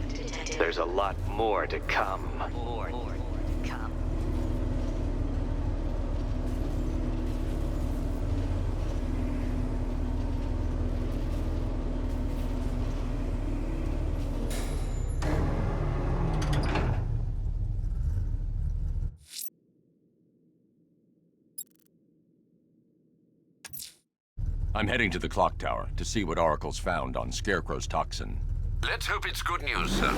There's a lot more to come. I'm heading to the clock tower to see what Oracle's found on Scarecrow's toxin. Let's hope it's good news, sir.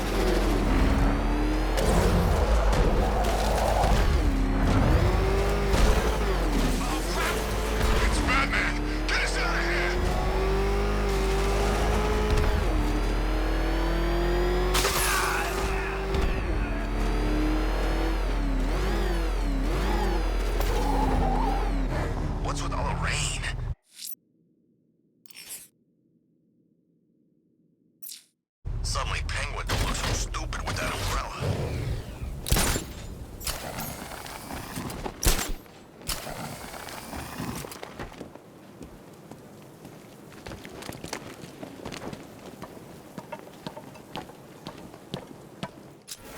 It's Batman! Get us out of here! What's with all the rain? Suddenly, Penguin don't look so stupid with that umbrella.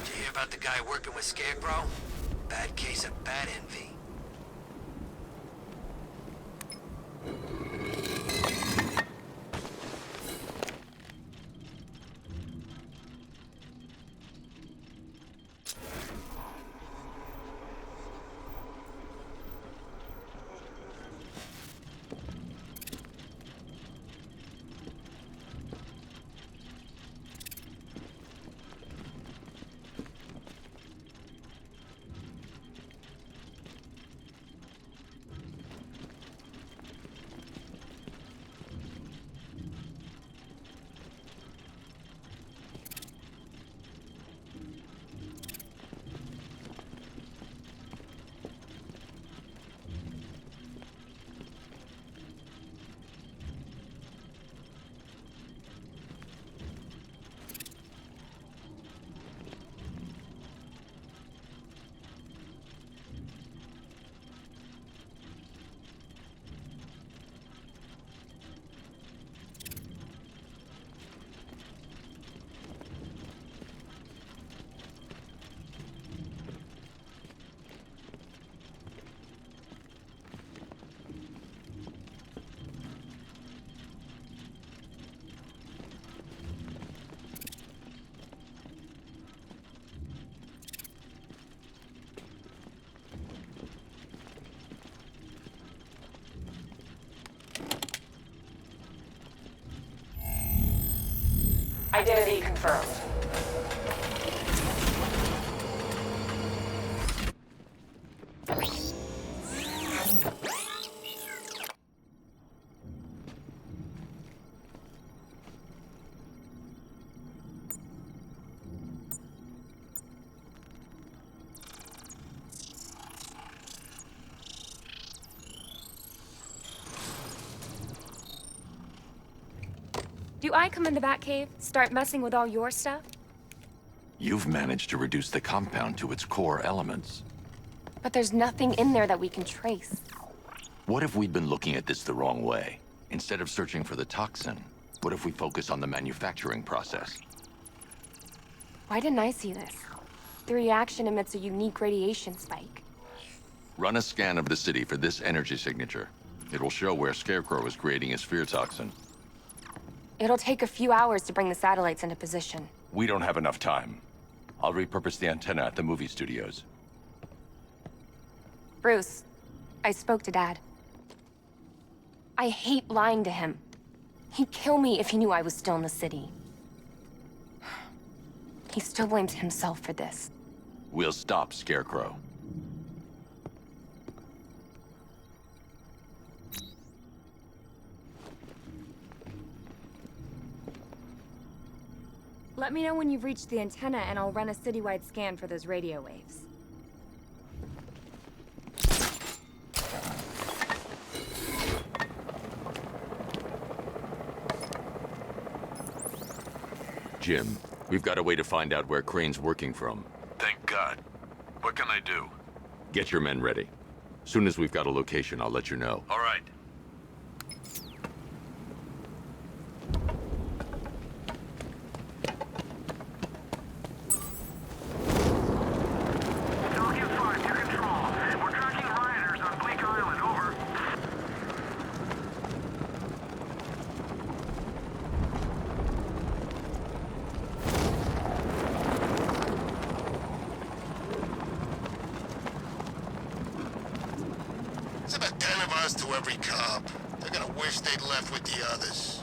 Did you hear about the guy working with Scarecrow? Bad case of bat envy. Identity confirmed. Do I come in the Batcave, start messing with all your stuff? You've managed to reduce the compound to its core elements. But there's nothing in there that we can trace. What if we'd been looking at this the wrong way? Instead of searching for the toxin, what if we focus on the manufacturing process? Why didn't I see this? The reaction emits a unique radiation spike. Run a scan of the city for this energy signature. It will show where Scarecrow is creating his fear toxin. It'll take a few hours to bring the satellites into position. We don't have enough time. I'll repurpose the antenna at the movie studios. Bruce, I spoke to Dad. I hate lying to him. He'd kill me if he knew I was still in the city. He still blames himself for this. We'll stop Scarecrow. Let me know when you've reached the antenna and I'll run a citywide scan for those radio waves. Jim, we've got a way to find out where Crane's working from. Thank God. What can I do? Get your men ready. Soon as we've got a location, I'll let you know. All right. There's about 10 of us to every cop. They're gonna wish they'd left with the others.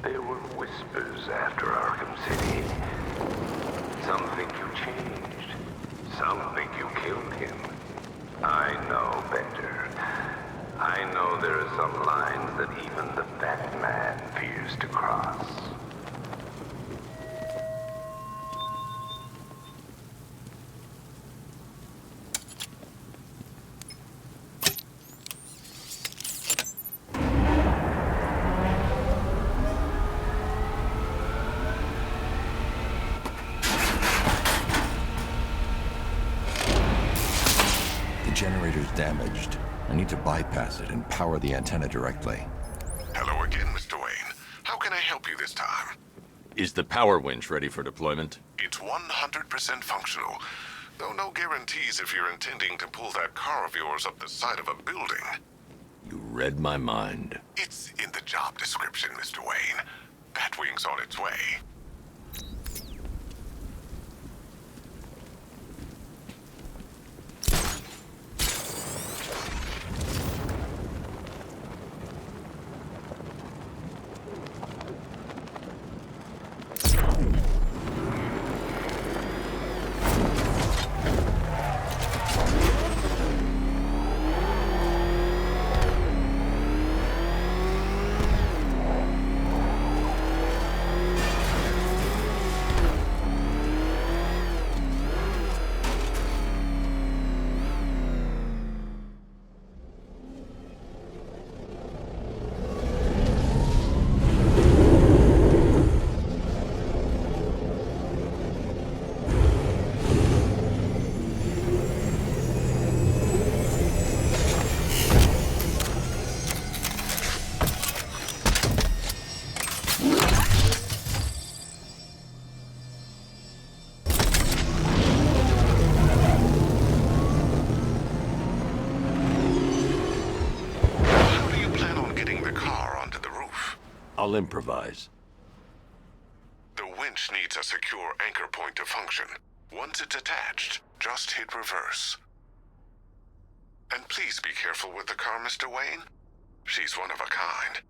There were whispers after Arkham City. Some think you changed. Some think you killed him. I know better. I know there are some lines that even the Batman fears to cross. The generator's damaged. I need to bypass it and power the antenna directly. Hello again, Mr. Wayne. How can I help you this time? Is the power winch ready for deployment? It's 100% functional, though no guarantees if you're intending to pull that car of yours up the side of a building. You read my mind. It's in the job description, Mr. Wayne. Batwing's on its way. I'll improvise. The winch needs a secure anchor point to function. Once it's attached, just hit reverse. And please be careful with the car, Mr. Wayne. She's one of a kind.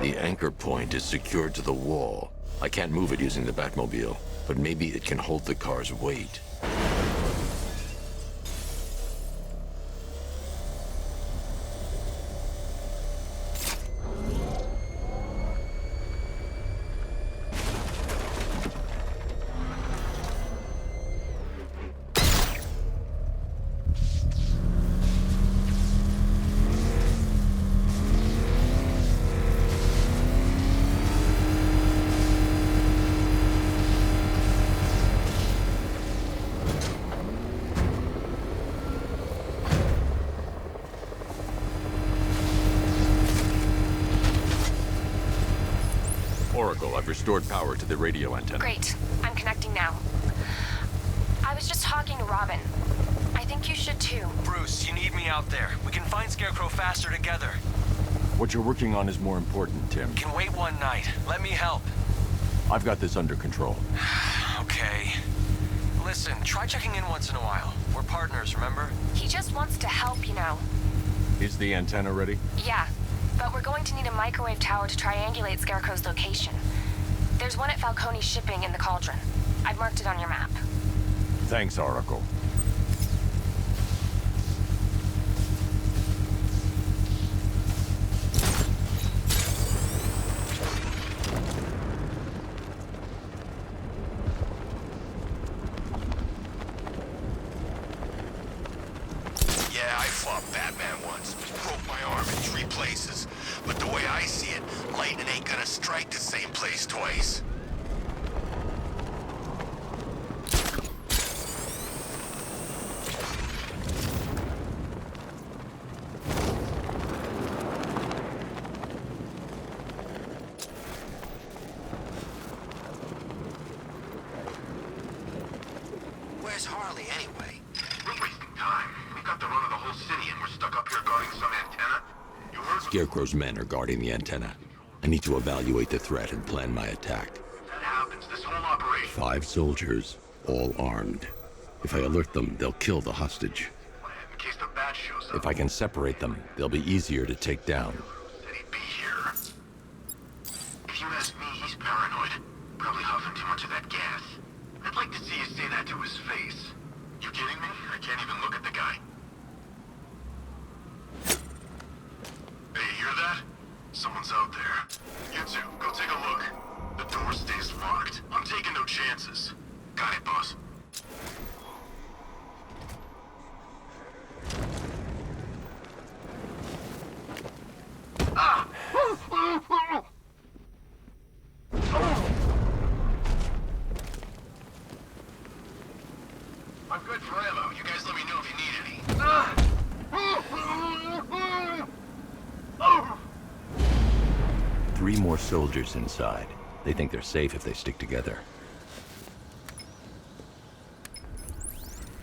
The anchor point is secured to the wall. I can't move it using the Batmobile, but maybe it can hold the car's weight. Oracle, I've restored power to the radio antenna. Great. I'm connecting now. I was just talking to Robin. I think you should too. Bruce, you need me out there. We can find Scarecrow faster together. What you're working on is more important, Tim. Can wait one night. Let me help. I've got this under control. Okay. Listen, try checking in once in a while. We're partners, remember? He just wants to help, you know. Is the antenna ready? Yeah, but we're going to need a microwave tower to triangulate Scarecrow's location. There's one at Falcone's shipping in the Cauldron. I've marked it on your map. Thanks, Oracle. Yeah, I fought Batman once. Broke my arm in 3 places. But the way I see it, lightning ain't gonna strike the same place twice. Where's Harley, anyway? We're wasting time. We got the run of the whole city and we're stuck up here guarding some antenna. You heard Scarecrow's men are guarding the antenna. I need to evaluate the threat and plan my attack. If that happens, this whole operation... 5 soldiers, all armed. If I alert them, they'll kill the hostage. In case the bat shows up. If I can separate them, they'll be easier to take down. Said he'd be here. If you ask me, he's paranoid. Probably huffing too much of that gas. I'd like to see you say that to his face. You kidding me? I can't even look at the guy. Hey, you hear that? Someone's out there. You two, go take a look. The door stays locked. I'm taking no chances. Got it, boss. Ah! I'm good for ammo. You guys let me know if you need any. 3 more soldiers inside. They think they're safe if they stick together.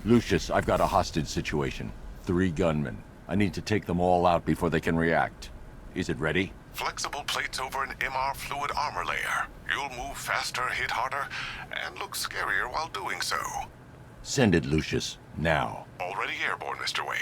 Lucius, I've got a hostage situation. 3 gunmen. I need to take them all out before they can react. Is it ready? Flexible plates over an MR fluid armor layer. You'll move faster, hit harder, and look scarier while doing so. Send it, Lucius. Now. Already airborne, Mr. Wayne.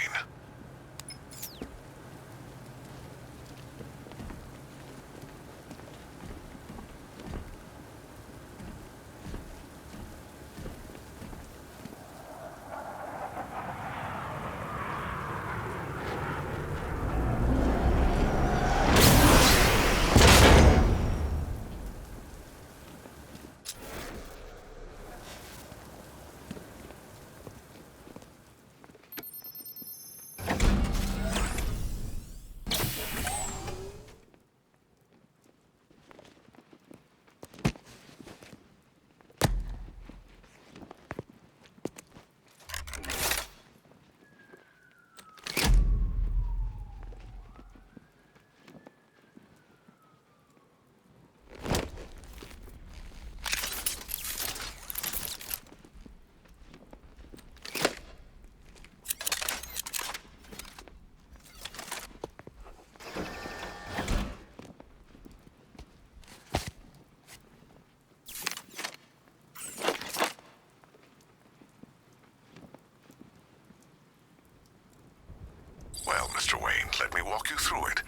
Well, Mr. Wayne, let me walk you through it.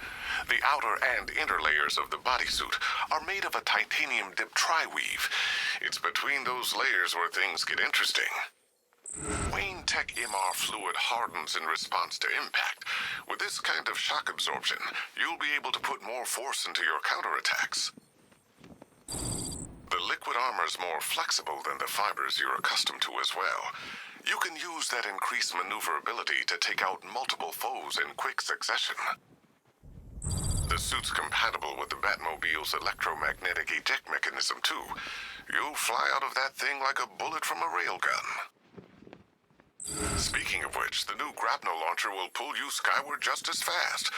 The outer and inner layers of the bodysuit are made of a titanium dip tri-weave. It's between those layers where things get interesting. Wayne Tech MR fluid hardens in response to impact. With this kind of shock absorption, you'll be able to put more force into your counterattacks. The liquid armor's more flexible than the fibers you're accustomed to as well. You can use that increased maneuverability to take out multiple foes in quick succession. The suit's compatible with the Batmobile's electromagnetic eject mechanism, too. You'll fly out of that thing like a bullet from a railgun. Speaking of which, the new grapnel launcher will pull you skyward just as fast.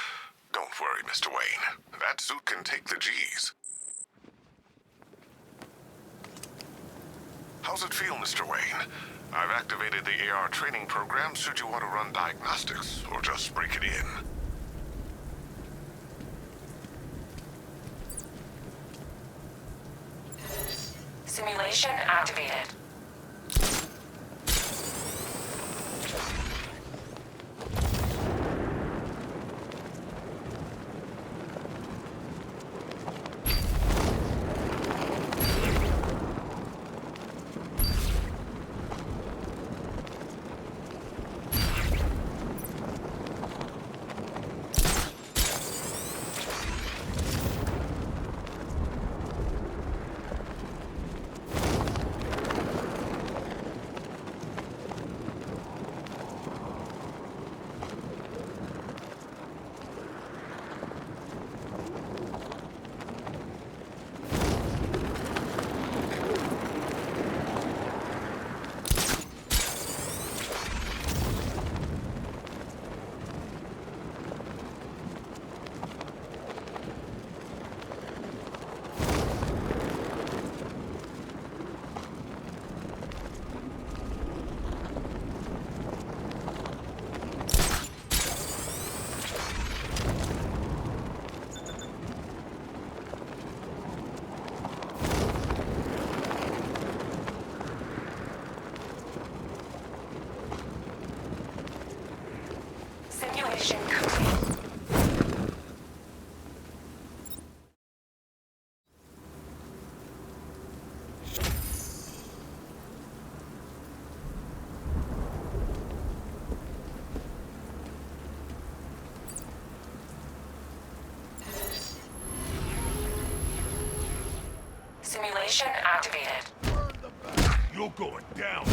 Don't worry, Mr. Wayne. That suit can take the G's. How's it feel, Mr. Wayne? I've activated the AR training program should you want to run diagnostics, or just break it in. Simulation activated. Simulation complete. Simulation activated. You're going down,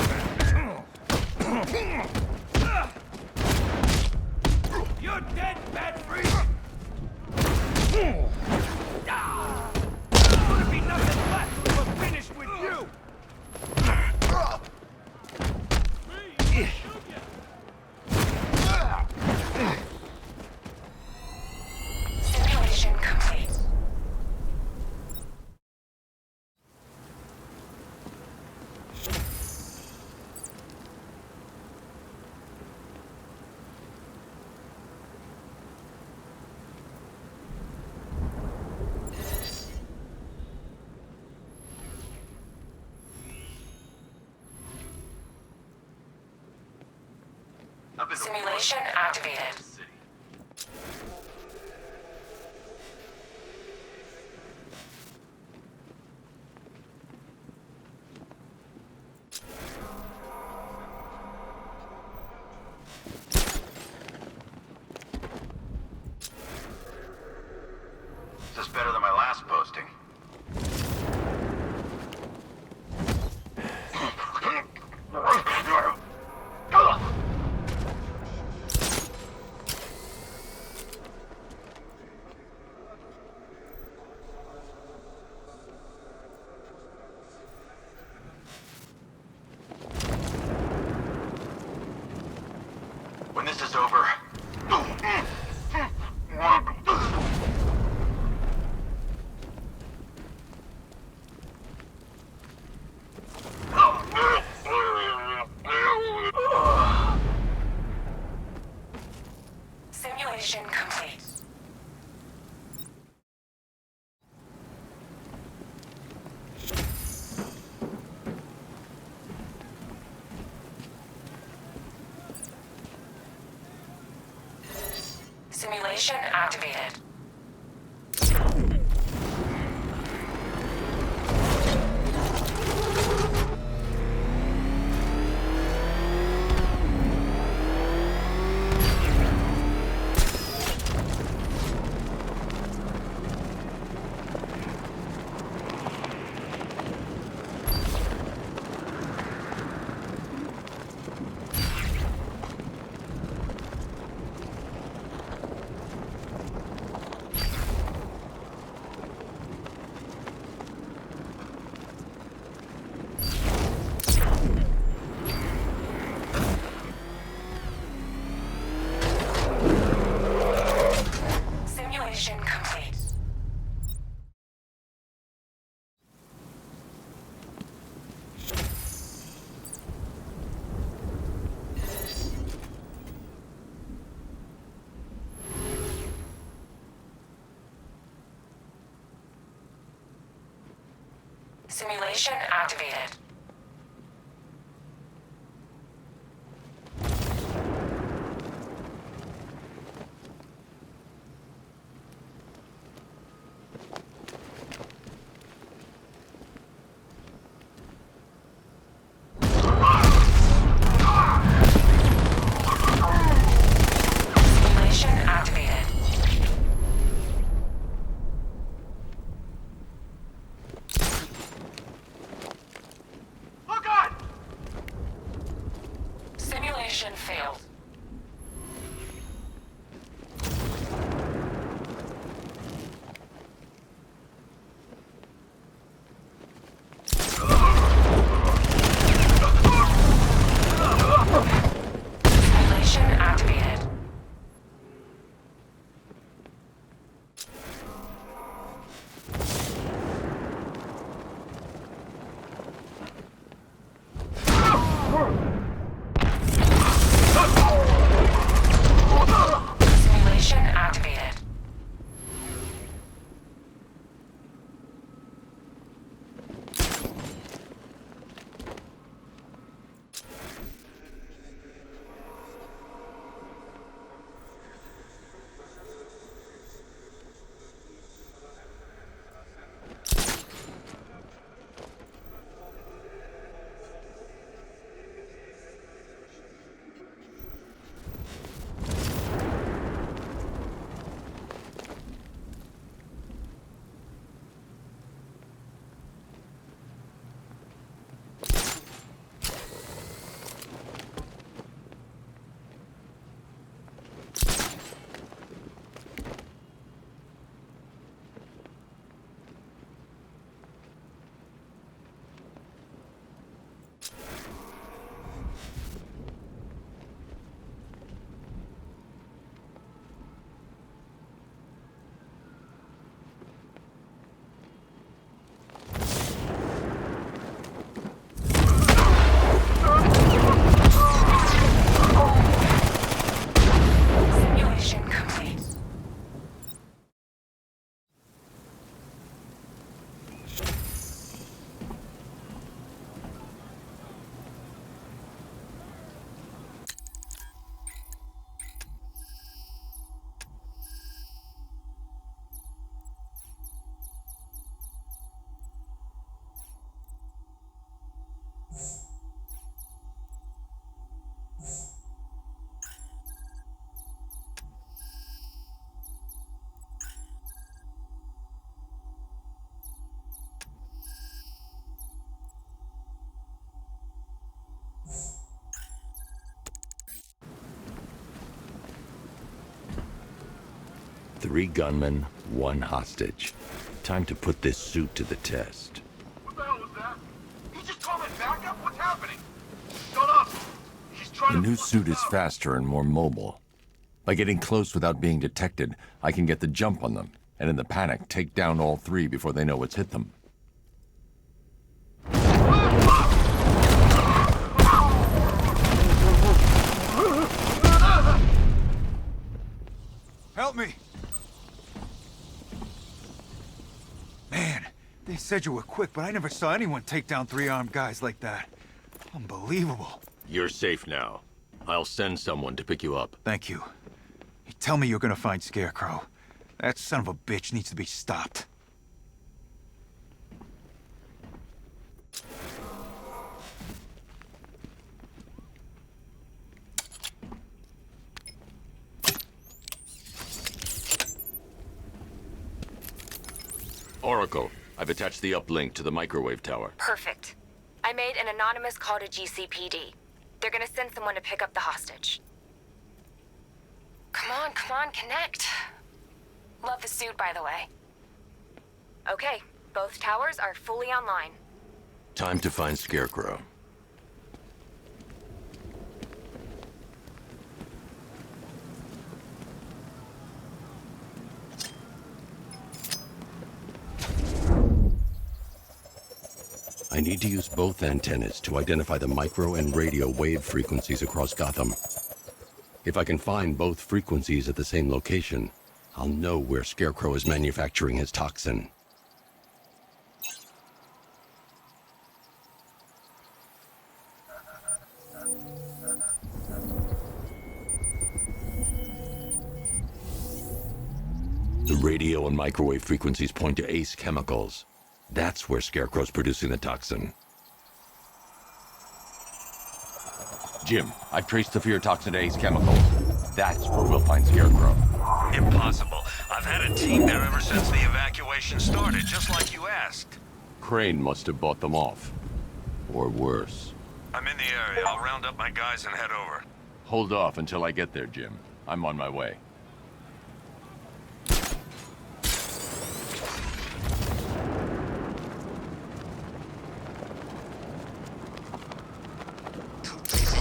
You're dead, Bat Freak! Gonna be nothing left when we're finished with you! Simulation complete. Simulation activated. This is better than my last posting. When this is over... Simulation complete. Simulation activated. Simulation complete. Simulation activated. Simulation activated. Oh God! Simulation failed. Simulation activated. Simulation activated. Simulation complete. Three gunmen, one hostage. Time to put this suit to the test. What the hell was that? He just called it backup? What's happening? Shut up! He's trying The to new force suit us is out. faster and more mobile. By getting close without being detected, I can get the jump on them, and in the panic, take down all three before they know what's hit them. Help me! Man, they said you were quick, but I never saw anyone take down three armed guys like that. Unbelievable. You're safe now. I'll send someone to pick you up. Thank you. Tell me you're gonna find Scarecrow. That son of a bitch needs to be stopped. Oracle, I've attached the uplink to the microwave tower. Perfect. I made an anonymous call to GCPD. They're gonna send someone to pick up the hostage. Come on, connect. Love the suit, by the way. Okay, both towers are fully online. Time to find Scarecrow. I need to use both antennas to identify the micro and radio wave frequencies across Gotham. If I can find both frequencies at the same location, I'll know where Scarecrow is manufacturing his toxin. The radio and microwave frequencies point to Ace Chemicals. That's where Scarecrow's producing the toxin. Jim, I've traced the fear toxin to Ace Chemicals. That's where we'll find Scarecrow. Impossible. I've had a team there ever since the evacuation started, just like you asked. Crane must have bought them off. Or worse. I'm in the area. I'll round up my guys and head over. Hold off until I get there, Jim. I'm on my way.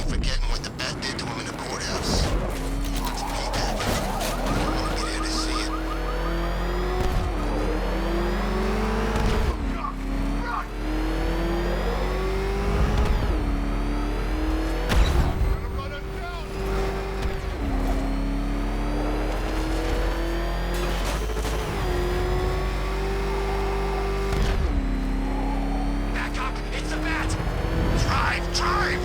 Forgetting what the bat did to him in the courthouse. It's payback. I want to be there to see it. Back up! It's the bat! Drive!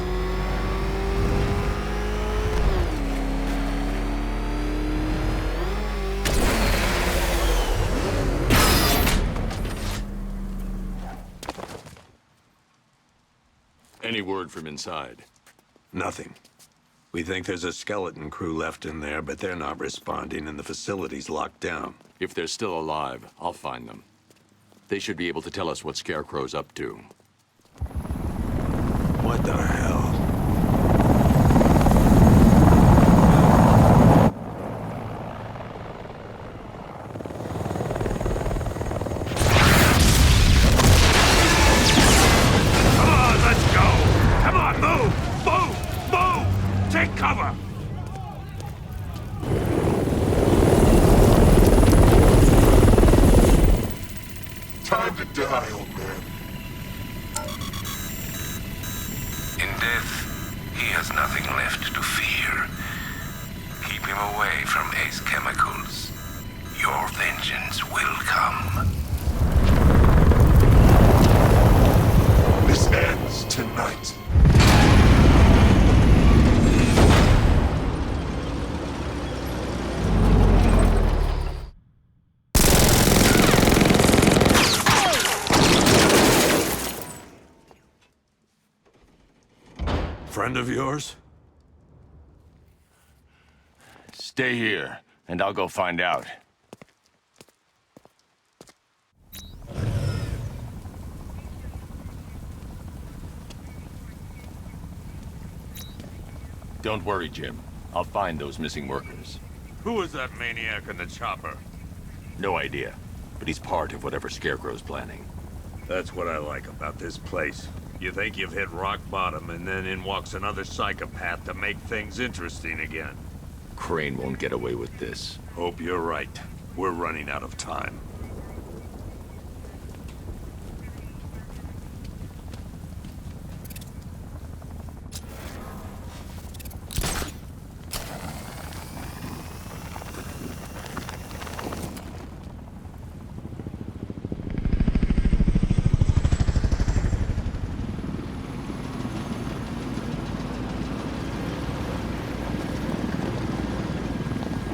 Any word from inside? Nothing. We think there's a skeleton crew left in there, but they're not responding and the facility's locked down. If they're still alive, I'll find them. They should be able to tell us what Scarecrow's up to. What the hell? Take cover! Time to die, old man. In death, he has nothing left to fear. Keep him away from Ace Chemicals. Your vengeance will come. This ends tonight. Friend of yours? Stay here, and I'll go find out. Don't worry, Jim. I'll find those missing workers. Who is that maniac in the chopper? No idea, but he's part of whatever Scarecrow's planning. That's what I like about this place. You think you've hit rock bottom, and then in walks another psychopath to make things interesting again. Crane won't get away with this. Hope you're right. We're running out of time.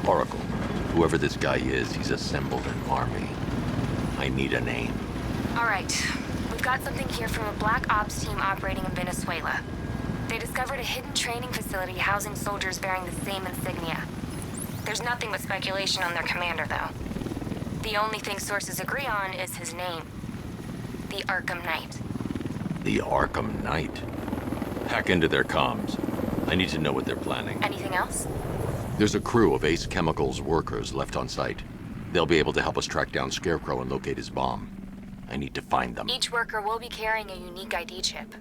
Oracle, whoever this guy is, he's assembled an army. I need a name. All right. We've got something here from a Black Ops team operating in Venezuela. They discovered a hidden training facility housing soldiers bearing the same insignia. There's nothing but speculation on their commander, though. The only thing sources agree on is his name. The Arkham Knight. The Arkham Knight? Hack into their comms. I need to know what they're planning. Anything else? There's a crew of Ace Chemicals workers left on site. They'll be able to help us track down Scarecrow and locate his bomb. I need to find them. Each worker will be carrying a unique ID chip.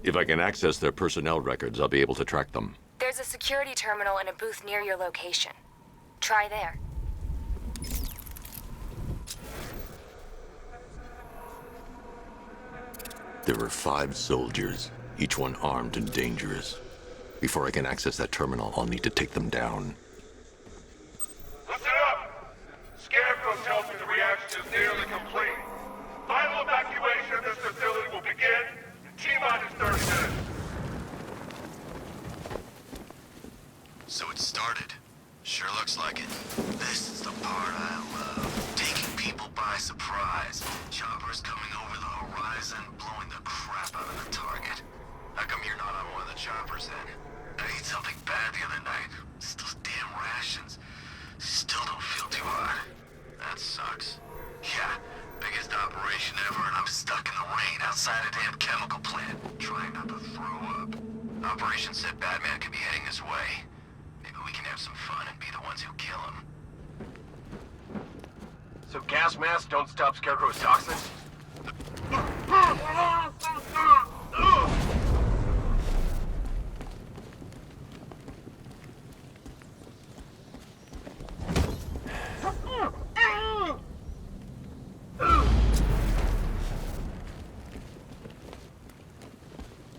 If I can access their personnel records, I'll be able to track them. There's a security terminal in a booth near your location. Try there. There were 5 soldiers, each one armed and dangerous. Before I can access that terminal, I'll need to take them down. Listen up! Scarecrow tells me the reaction is nearly complete. Final evacuation of this facility will begin in T-minus 30 minutes. So it started. Sure looks like it. This is the part I love. Taking people by surprise. Choppers coming over the horizon, blowing the crap out of the target. How come you're not on one of the choppers then? I ate something bad the other night. It's those damn rations. Still don't feel too hot. That sucks. Yeah, biggest operation ever, and I'm stuck in the rain outside a damn chemical plant, trying not to throw up. Operation said Batman could be heading this way. Maybe we can have some fun and be the ones who kill him. So gas masks don't stop Scarecrow's toxins?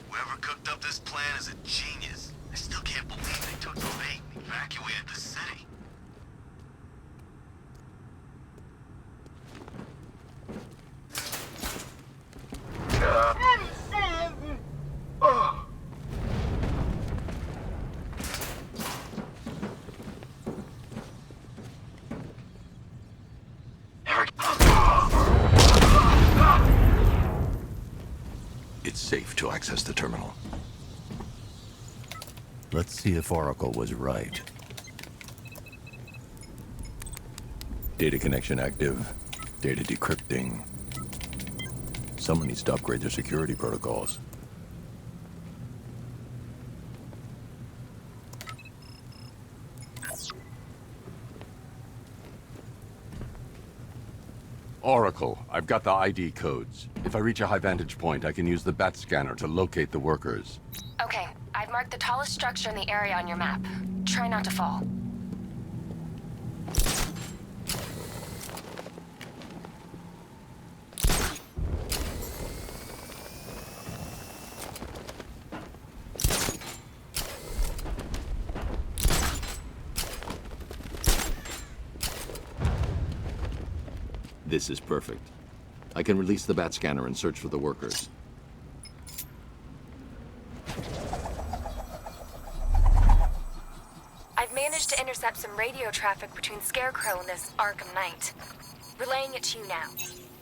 Whoever cooked up this plan is a genius. I still can't believe they took the bait and evacuated the city. It's safe to access the terminal. Let's see if Oracle was right. Data connection active. Data decrypting. Someone needs to upgrade their security protocols. Oracle, I've got the ID codes. If I reach a high vantage point, I can use the bat scanner to locate the workers. Okay, I've marked the tallest structure in the area on your map. Try not to fall. This is perfect. I can release the bat scanner and search for the workers. I've managed to intercept some radio traffic between Scarecrow and this Arkham Knight. Relaying it to you now.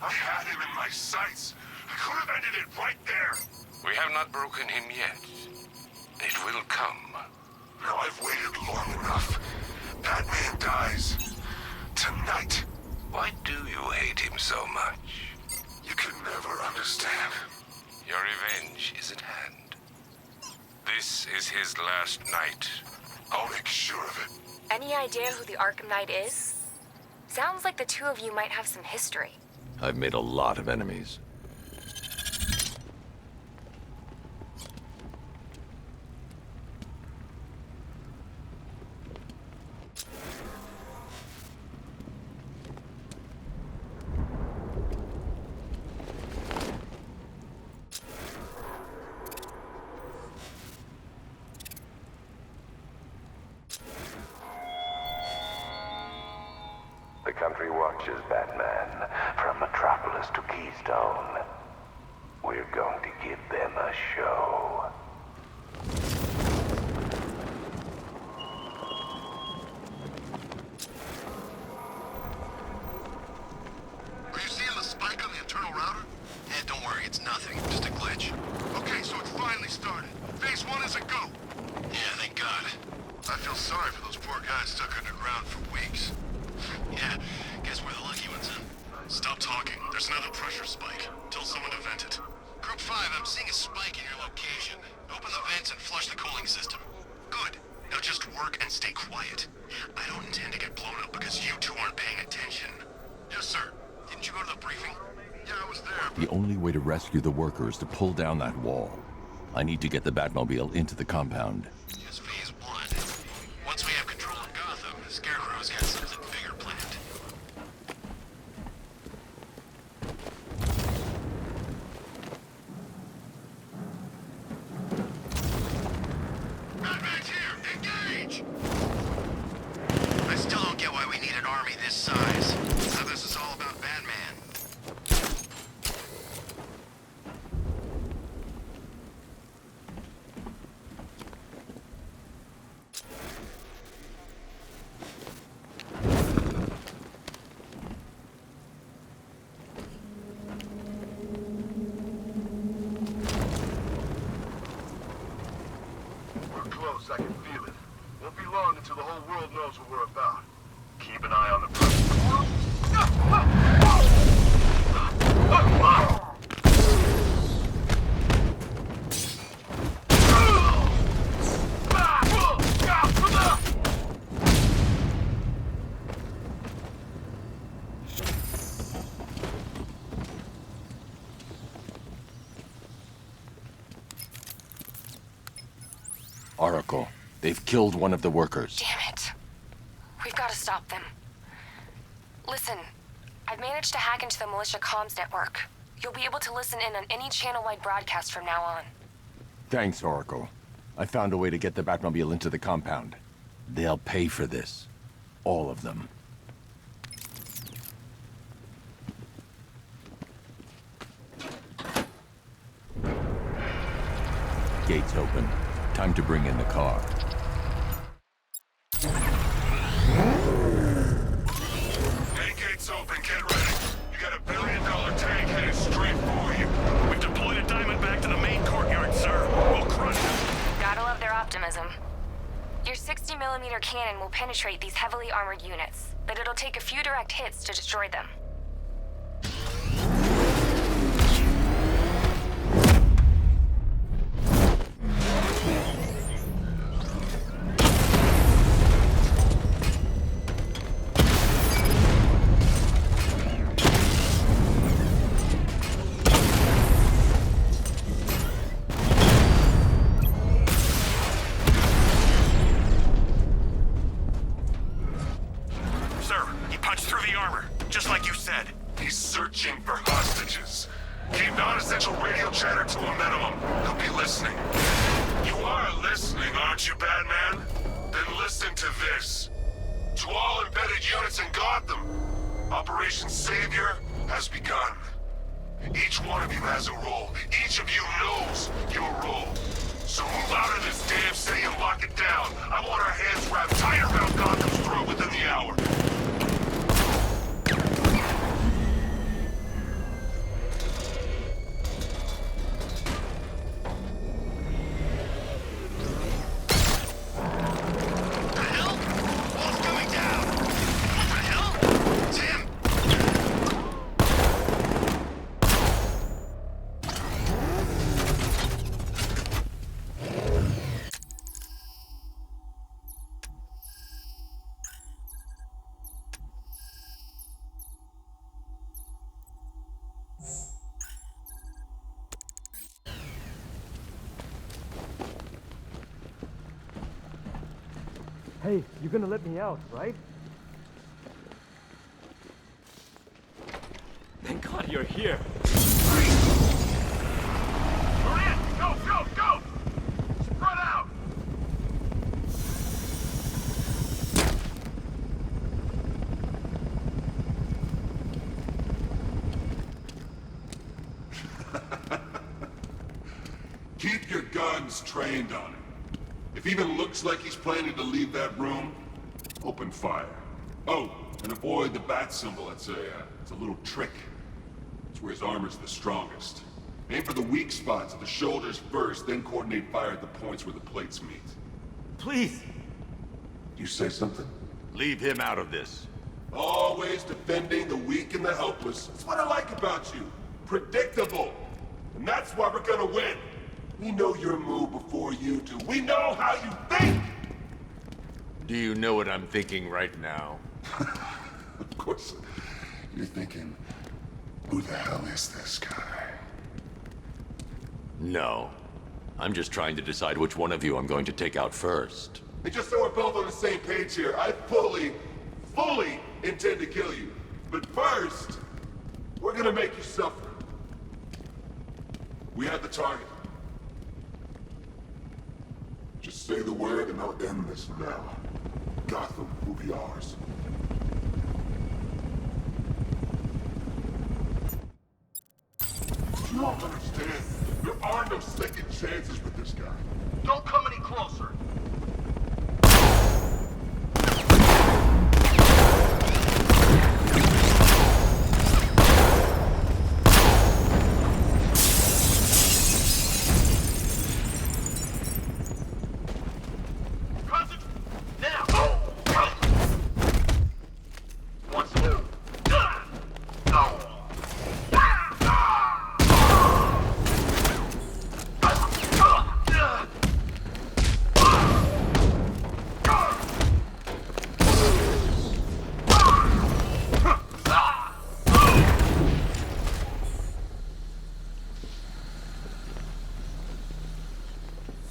I had him in my sights. I could have ended it right there. We have not broken him yet. It will come. Now I've waited long enough. Batman dies. Tonight. Why do you hate him so much? You can never understand. Your revenge is at hand. This is his last night. I'll make sure of it. Any idea who the Arkham Knight is? Sounds like the two of you might have some history. I've made a lot of enemies. The country watches, Batman, from Metropolis to Keystone. We're going to give them a show. kind stuck underground for weeks. Yeah, guess we're the lucky ones, huh? Stop talking. There's another pressure spike. Tell someone to vent it. Group 5, I'm seeing a spike in your location. Open the vents and flush the cooling system. Good. Now just work and stay quiet. I don't intend to get blown up because you two aren't paying attention. Yes, sir. Didn't you go to the briefing? Yeah, I was there. The only way to rescue the workers is to pull down that wall. I need to get the Batmobile into the compound. Just phase 1. Once we have control of Gotham, Scarecrow's got something bigger planned. Batman's here! Engage! I still don't get why we need an army this size. So this is all about Batman. We're close, I can feel it. Won't be long until the whole world knows what we're about. Keep an eye on the Oracle, they've killed one of the workers. Damn it. We've got to stop them. Listen, I've managed to hack into the militia comms network. You'll be able to listen in on any channel-wide broadcast from now on. Thanks, Oracle. I found a way to get the Batmobile into the compound. They'll pay for this. All of them. Gates open. Time to bring in the car. Main gate's open, get ready. You got $1 billion tank headed straight for you. We've deployed a Diamondback to the main courtyard, sir. We'll crush them. Gotta love their optimism. Your 60mm cannon will penetrate these heavily armored units, but it'll take a few direct hits to destroy them. Sir, he punched through the armor, just like you said. He's searching for hostages. Keep non-essential radio chatter to a minimum. He'll be listening. You are listening, aren't you, Batman? Then listen to this. To all embedded units in Gotham, Operation Savior has begun. Each one of you has a role. Each of you knows your role. So move out of this damn city and lock it down. I want our hands wrapped tight around Gotham's throat within the hour. Hey, you're gonna let me out, right? Thank God you're here. Hurry in! Go, go, go! Spread out! Keep your guns trained on him. If he even looks like he's planning to leave that room, open fire. Oh, and avoid the bat symbol. It's a little trick. It's where his armor's the strongest. Aim for the weak spots at the shoulders first, then coordinate fire at the points where the plates meet. Please. You say something? Leave him out of this. Always defending the weak and the helpless. That's what I like about you. Predictable. And that's why we're gonna win. We know your move before you do. We know how you think! Do you know what I'm thinking right now? Of course. You're thinking, who the hell is this guy? No. I'm just trying to decide which one of you I'm going to take out first. And just so we're both on the same page here, I fully intend to kill you. But first, we're gonna make you suffer. We have the target. Just say the word and I'll end this now. Gotham will be ours. You don't understand. There are no second chances with this guy. Don't come any closer.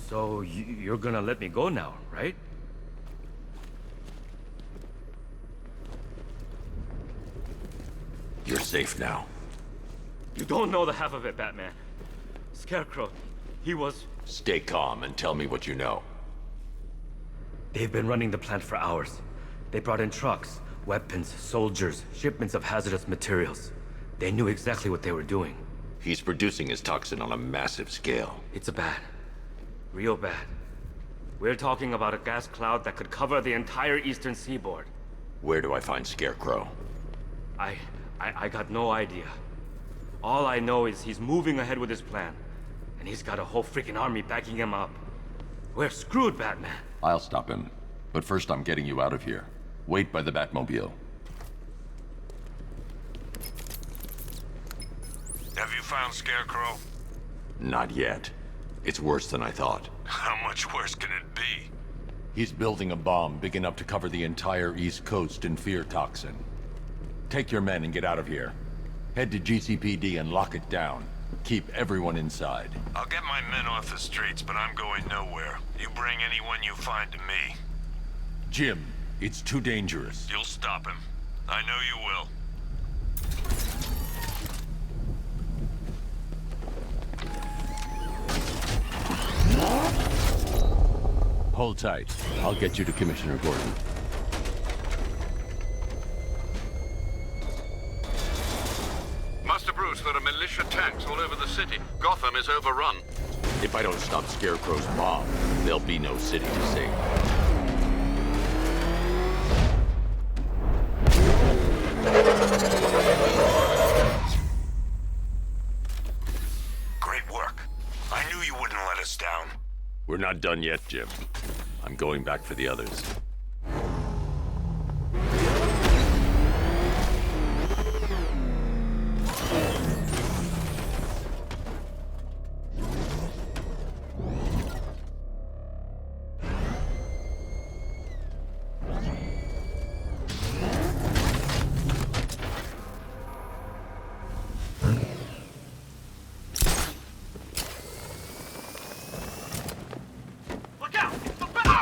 So you're gonna let me go now, right? You're safe now. You don't know the half of it, Batman. Scarecrow, he was... Stay calm and tell me what you know. They've been running the plant for hours. They brought in trucks, weapons, soldiers, shipments of hazardous materials. They knew exactly what they were doing. He's producing his toxin on a massive scale. It's bad. Real bad. We're talking about a gas cloud that could cover the entire eastern seaboard. Where do I find Scarecrow? I got no idea. All I know is he's moving ahead with his plan. And he's got a whole freaking army backing him up. We're screwed, Batman. I'll stop him. But first I'm getting you out of here. Wait by the Batmobile. Have you found Scarecrow? Not yet. It's worse than I thought. How much worse can it be? He's building a bomb big enough to cover the entire East Coast in fear toxin. Take your men and get out of here. Head to GCPD and lock it down. Keep everyone inside. I'll get my men off the streets, but I'm going nowhere. You bring anyone you find to me. Jim, it's too dangerous. You'll stop him. I know you will. Hold tight. I'll get you to Commissioner Gordon. Master Bruce, there are militia tanks all over the city. Gotham is overrun. If I don't stop Scarecrow's bomb, there'll be no city to save. Great work. I knew you wouldn't let us down. We're not done yet, Jim. I'm going back for the others. Look out! It's the bat!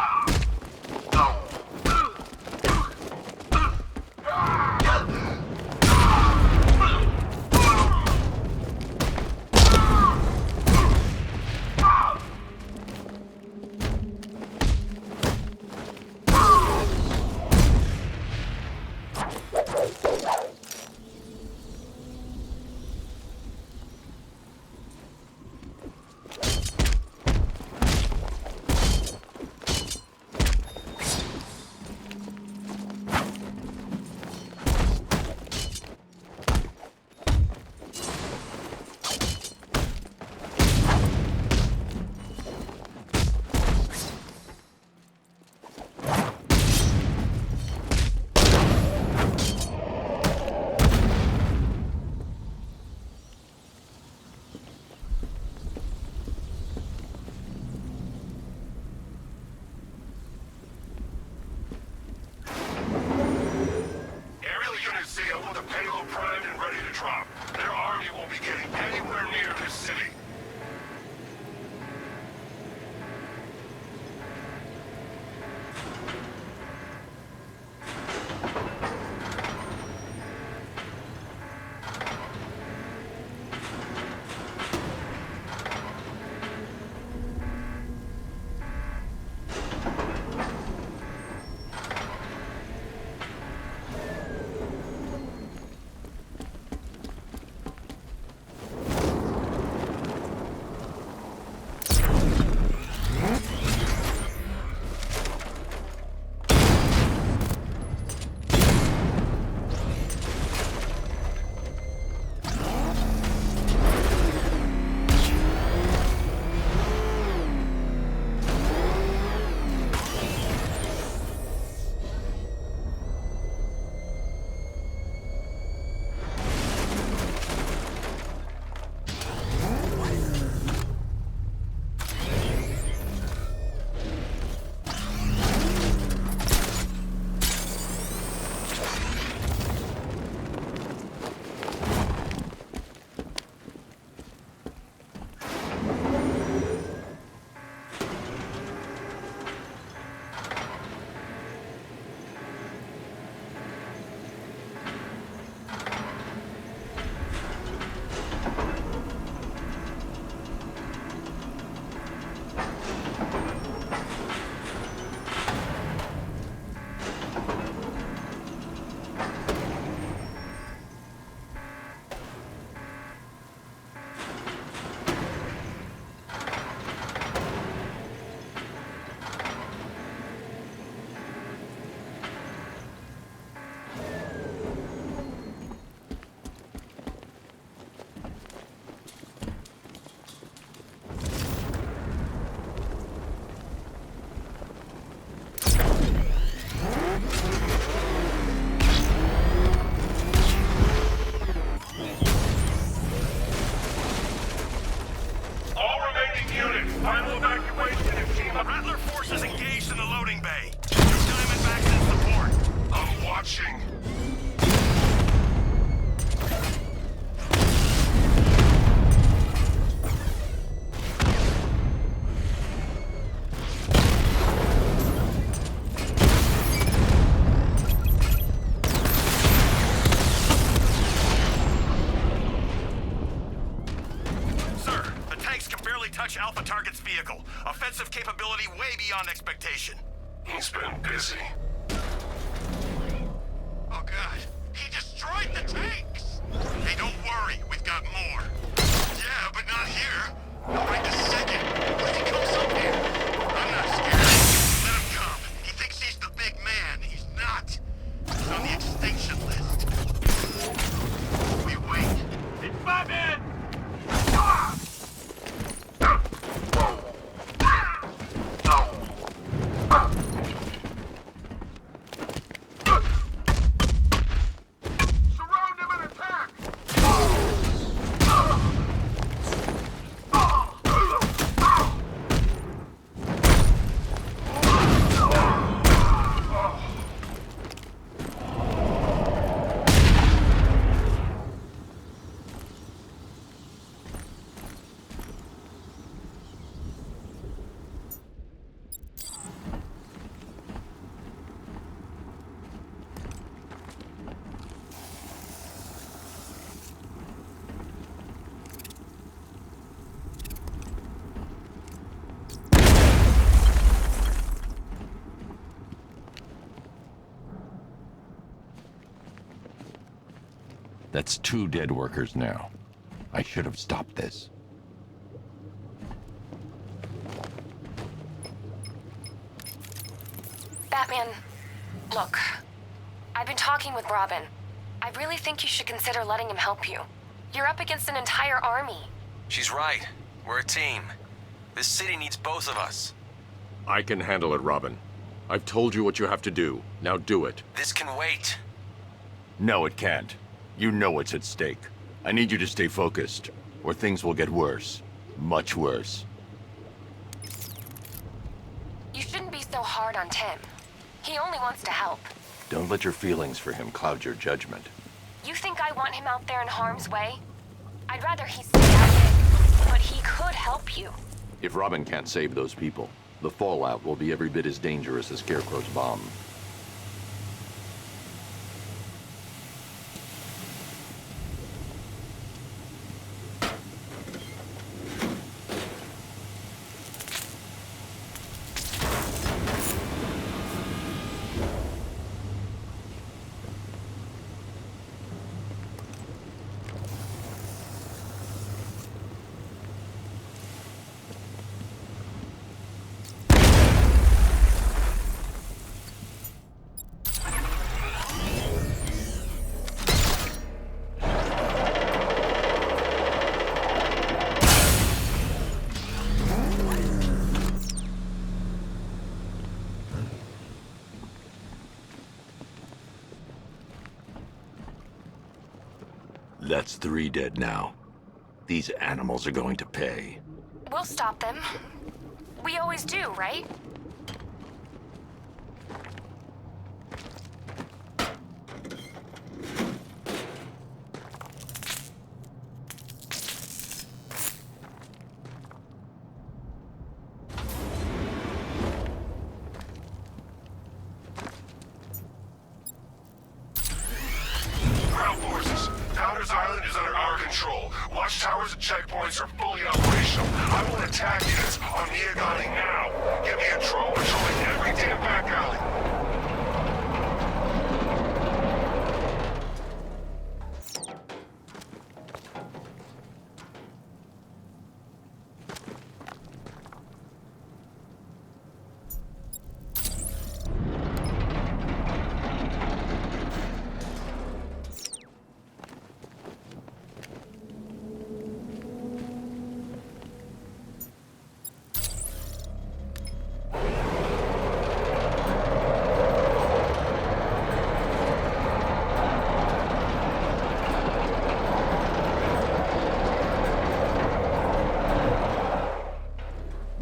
Halo primed and ready to drop. Their army won't be getting anywhere near this city. Alpha target's vehicle. Offensive capability way beyond expectation. He's been busy. Oh god, he destroyed the tanks! Hey, don't worry, we've got more. Yeah, but not here. Not right this second. What if he comes up here? I'm not scared. Let him come. He thinks he's the big man. He's not. He's on the extinction list. We wait. It's Batman! That's 2 dead workers now. I should have stopped this. Batman, look. I've been talking with Robin. I really think you should consider letting him help you. You're up against an entire army. She's right. We're a team. This city needs both of us. I can handle it, Robin. I've told you what you have to do. Now do it. This can wait. No, it can't. You know what's at stake. I need you to stay focused, or things will get worse. Much worse. You shouldn't be so hard on Tim. He only wants to help. Don't let your feelings for him cloud your judgment. You think I want him out there in harm's way? I'd rather he stay out, but he could help you. If Robin can't save those people, the fallout will be every bit as dangerous as Scarecrow's bomb. That's 3 dead now. These animals are going to pay. We'll stop them. We always do, right? Island is under our control. Watchtowers and checkpoints are fully operational. I want attack units on Niagani now. Get me a drone patrolling every damn back alley.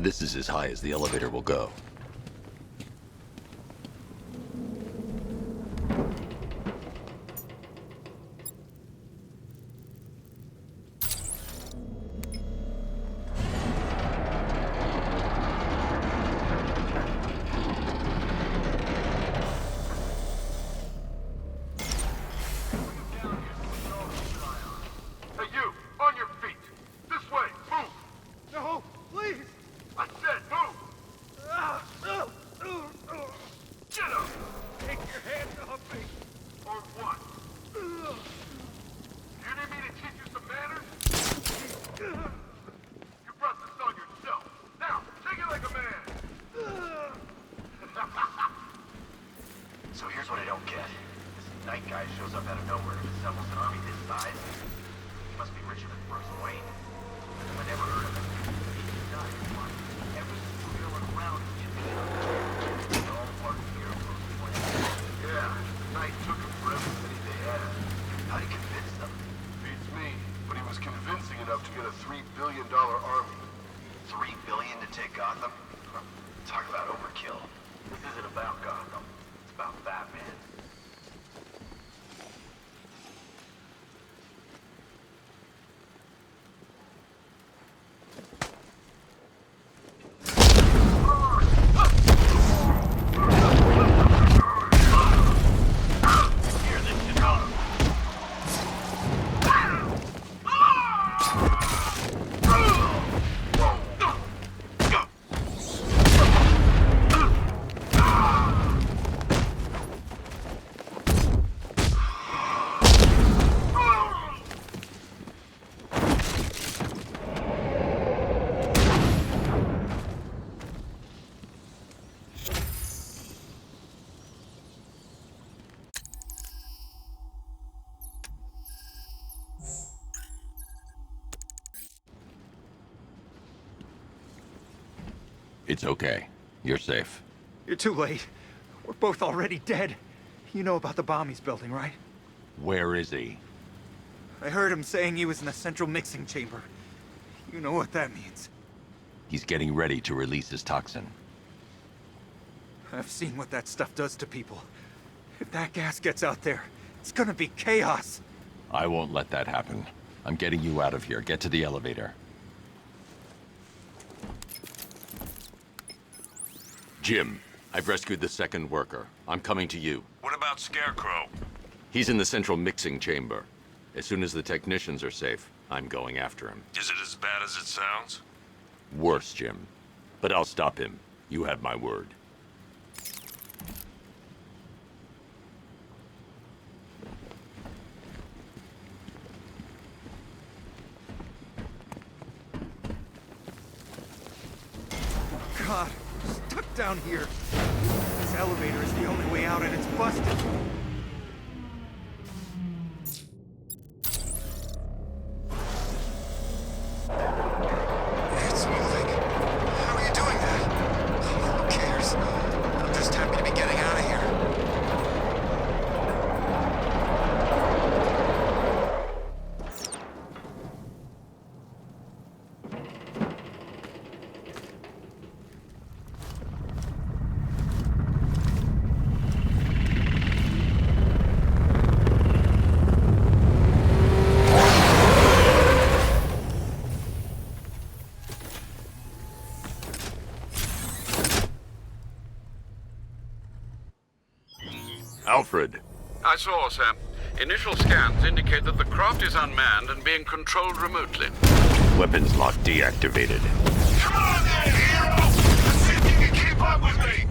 This is as high as the elevator will go. It's okay. You're safe. You're too late. We're both already dead. You know about the bomb he's building, right? Where is he? I heard him saying he was in the central mixing chamber. You know what that means. He's getting ready to release his toxin. I've seen what that stuff does to people. If that gas gets out there, it's gonna be chaos. I won't let that happen. I'm getting you out of here. Get to the elevator. Jim, I've rescued the second worker. I'm coming to you. What about Scarecrow? He's in the central mixing chamber. As soon as the technicians are safe, I'm going after him. Is it as bad as it sounds? Worse, Jim. But I'll stop him. You have my word. God, we're stuck down here. This elevator is the only way out and it's busted. It's moving. How are you doing that? Who cares? I'm just happy to be getting out of here. Alfred. I saw, sir. Initial scans indicate that the craft is unmanned and being controlled remotely. Weapons lock deactivated. Come on then, hero! Let's see if you can keep up with me!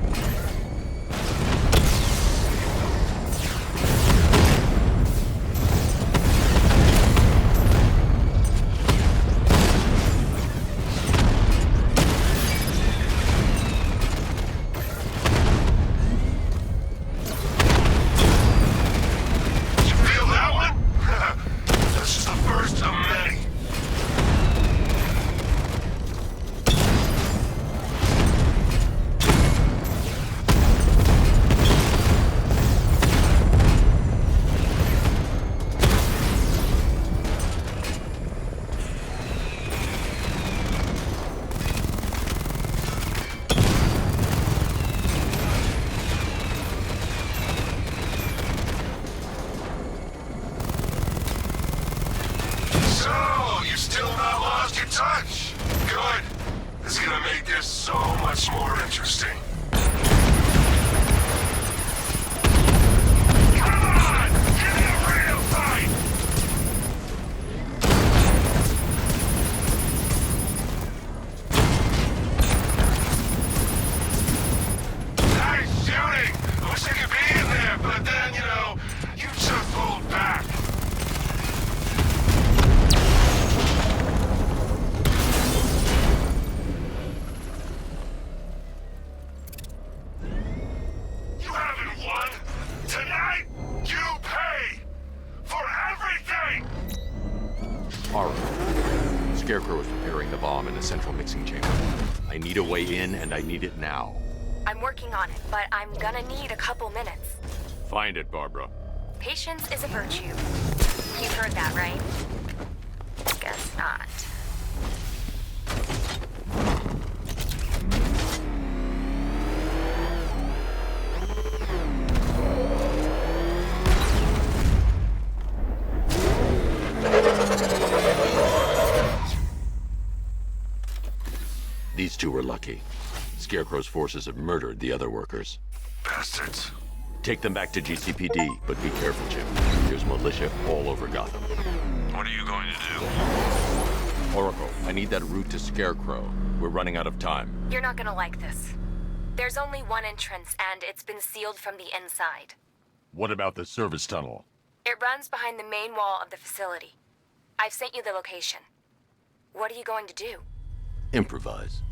Scarecrow is preparing the bomb in the central mixing chamber. I need a way in, and I need it now. I'm working on it, but I'm gonna need a couple minutes. Find it, Barbara. Patience is a virtue. You've heard that, right? Guess not. These two were lucky. Scarecrow's forces have murdered the other workers. Bastards. Take them back to GCPD, but be careful, Jim. There's militia all over Gotham. What are you going to do? Oracle, I need that route to Scarecrow. We're running out of time. You're not gonna like this. There's only one entrance, and it's been sealed from the inside. What about the service tunnel? It runs behind the main wall of the facility. I've sent you the location. What are you going to do? Improvise.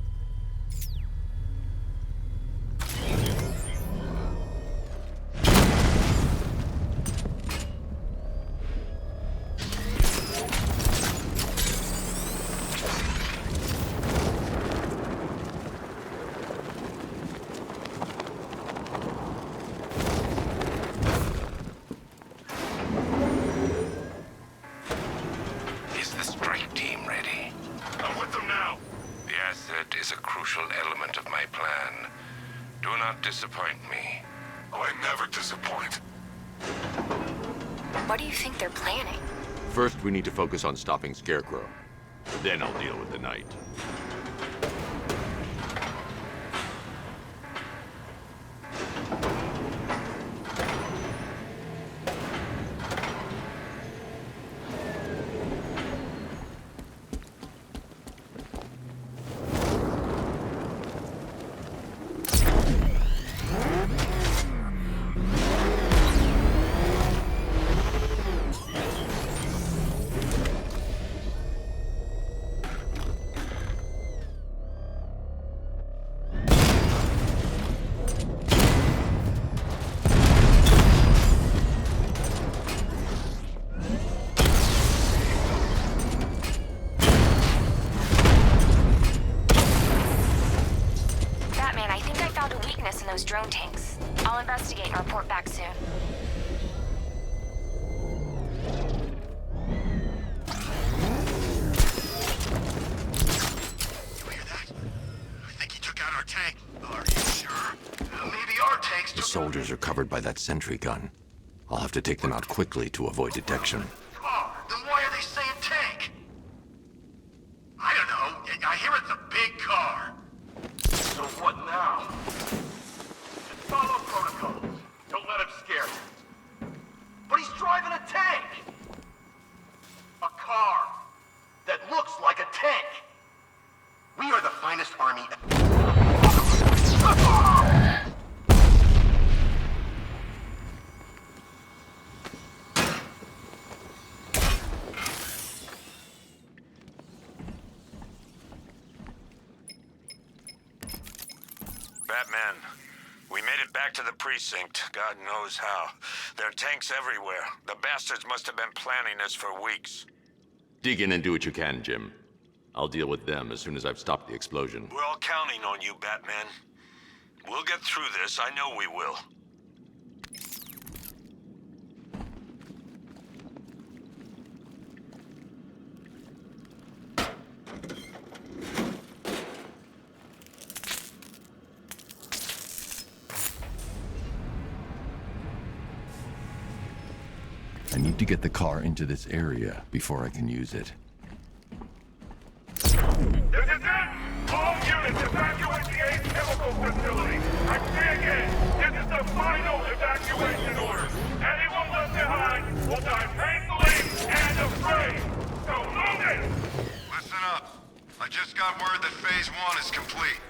Is the strike team ready? I'm with them now. The asset is a crucial element of my plan. Do not disappoint me. Oh, I never disappoint. What do you think they're planning? First, we need to focus on stopping Scarecrow. Then I'll deal with the Knight. Those drone tanks. I'll investigate and report back soon. You hear that? I think he took out our tank. Are you sure? Maybe our tanks The took... soldiers are covered by that sentry gun. I'll have to take them out quickly to avoid detection. Car. Then why are they saying tank? I don't know. I hear it's a big car. So what now? Follow protocols. Don't let him scare you. But he's driving a tank! A car that looks like a tank! We are the finest army... Batman, we made it back to the precinct, God knows how. There are tanks everywhere. The bastards must have been planning this for weeks. Dig in and do what you can, Jim. I'll deal with them as soon as I've stopped the explosion. We're all counting on you, Batman. We'll get through this, I know we will. I need to get the car into this area before I can use it. This is it! All units evacuate the Ace Chemical Facility! I say again, this is the final evacuation order! Anyone left behind will die painfully and afraid! So move it! Listen up. I just got word that Phase 1 is complete.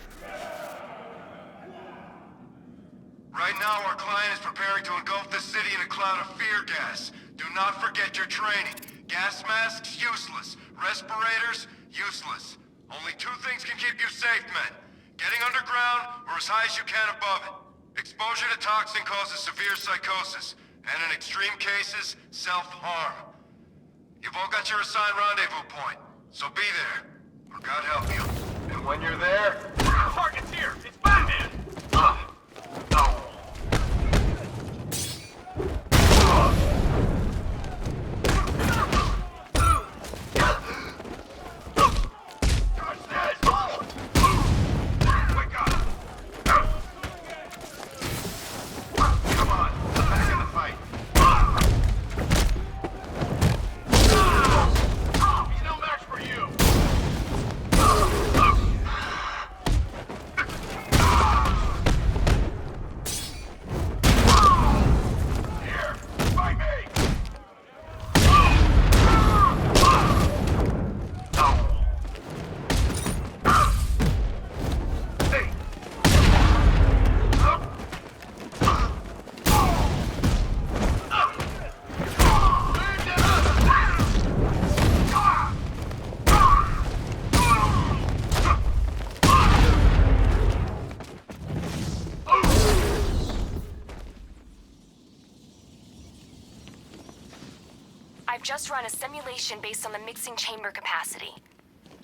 Right now, our client is preparing to engulf the city in a cloud of fear gas. Do not forget your training. Gas masks, useless. Respirators, useless. Only two things can keep you safe, men. Getting underground, or as high as you can above it. Exposure to toxin causes severe psychosis, and in extreme cases, self-harm. You've all got your assigned rendezvous point, so be there, or God help you. And when you're there... Target's here! It's Batman! No. I've just run a simulation based on the mixing chamber capacity.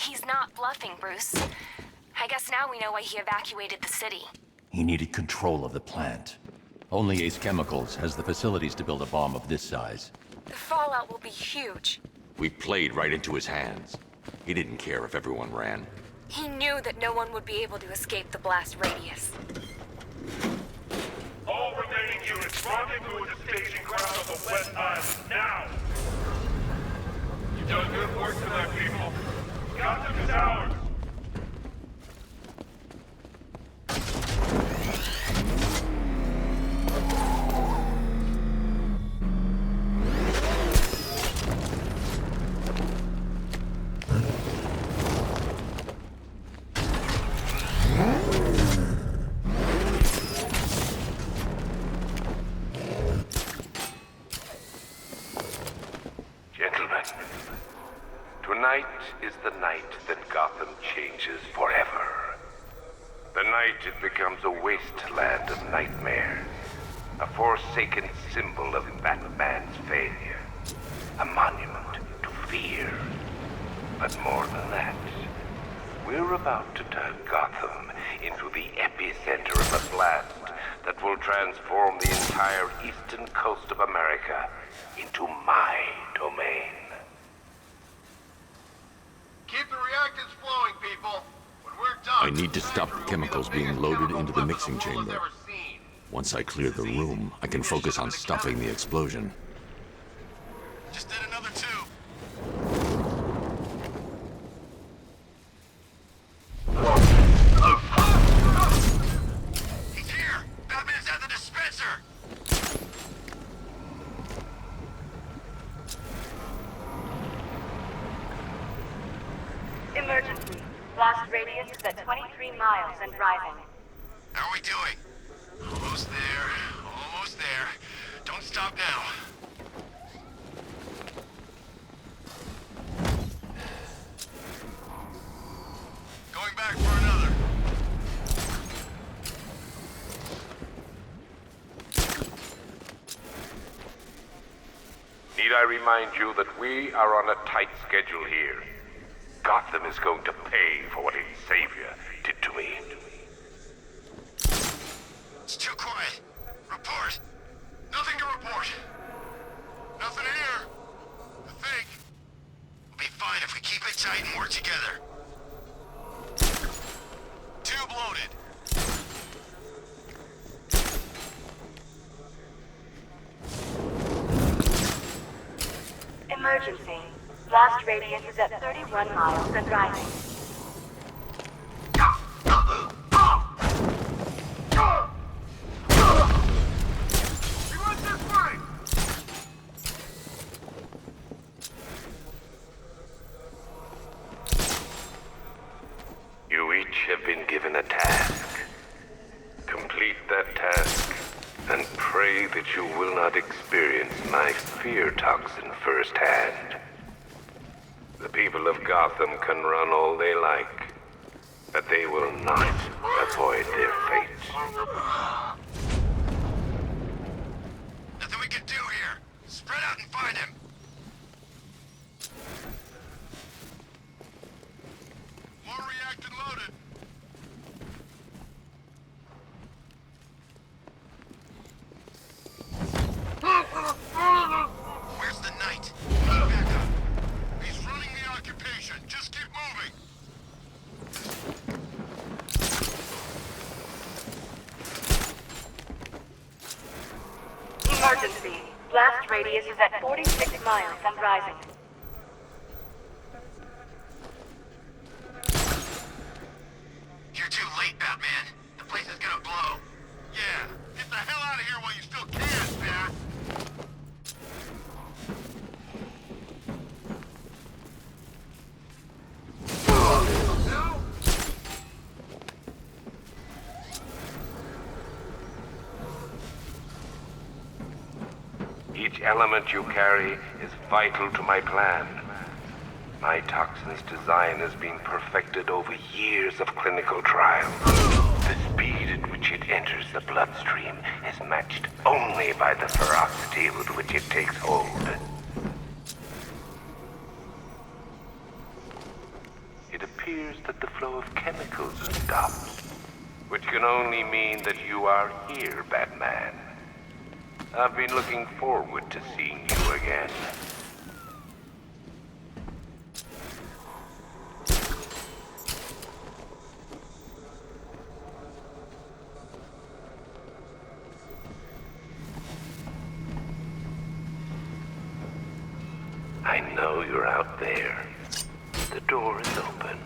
He's not bluffing, Bruce. I guess now we know why he evacuated the city. He needed control of the plant. Only Ace Chemicals has the facilities to build a bomb of this size. The fallout will be huge. We played right into his hands. He didn't care if everyone ran. He knew that no one would be able to escape the blast radius. All remaining units rendezvous at the staging ground of the West Island, now! Tonight is the night that Gotham changes forever. The night it becomes a wasteland of nightmares. A forsaken symbol of Batman's failure. A monument to fear. But more than that, we're about to turn Gotham into the epicenter of a blast that will transform the entire eastern coast of America into my domain. Keep the reactants flowing, people. When we're done, I need to stop the chemicals being loaded into the mixing chamber. Once I clear the room, I can focus on stopping the explosion. Just did another two. He's here! Batman's at the dispenser! Emergency. Blast radius is at 23 miles and rising. How are we doing? Almost there. Almost there. Don't stop now. Going back for another. Need I remind you that we are on a tight schedule here? Gotham is going to pay for what its savior did to me. It's too quiet. Report. Nothing to report. Nothing here. I think. We'll be fine if we keep it tight and work together. Tube loaded. Emergency. Blast radius is at 31 miles and rising. You each have been given a task. Complete that task, and pray that you will not experience my fear toxin firsthand. The people of Gotham can run all they like, but they will not avoid their fate. Nothing we can do here. Spread out and find him. More reactant loaded. Where's the knight? Back up. He's running the occupation. Just keep moving. Emergency. Blast radius is at 46 miles and rising. You're too late, Batman. The place is gonna blow. Yeah, get the hell out of here while you still can, Bat. Each element you carry is vital to my plan. My toxin's design has been perfected over years of clinical trials. The speed at which it enters the bloodstream is matched only by the ferocity with which it takes hold. It appears that the flow of chemicals has stopped, which can only mean that you are here, Batman. I've been looking forward to seeing you again. I know you're out there. The door is open.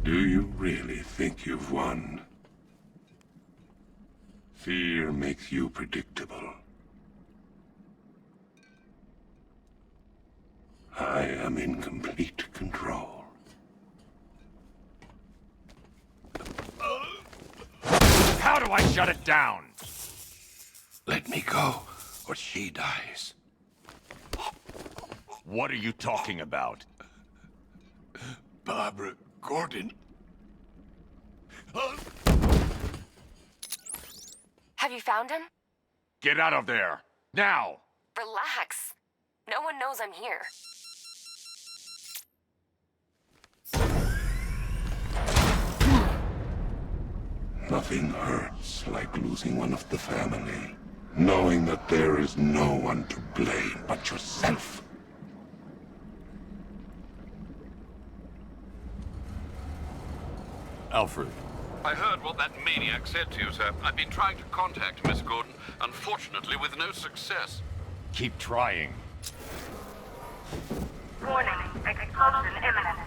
Do you really think you've won? Fear makes you predictable. I am in complete control. How do I shut it down? Let me go, or she dies. What are you talking about? Barbara Gordon. Have you found him? Get out of there! Now! Relax. No one knows I'm here. Nothing hurts like losing one of the family. Knowing that there is no one to blame but yourself. Alfred. I heard what that maniac said to you, sir. I've been trying to contact Miss Gordon, unfortunately with no success. Keep trying. Warning, explosion imminent.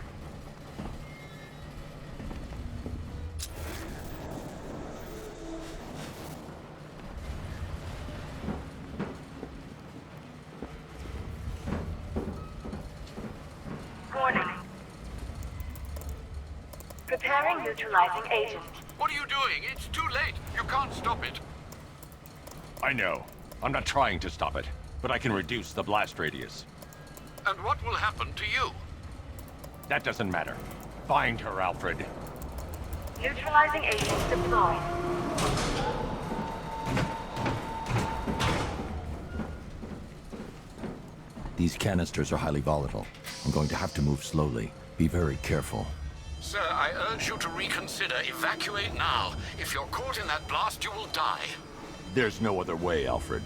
Warning. Preparing neutralizing agent. What are you doing? It's too late. You can't stop it. I know. I'm not trying to stop it, but I can reduce the blast radius. And what will happen to you? That doesn't matter. Find her, Alfred. Neutralizing agent deployed. These canisters are highly volatile. I'm going to have to move slowly. Be very careful. Sir, I urge you to reconsider. Evacuate now. If you're caught in that blast, you will die. There's no other way, Alfred.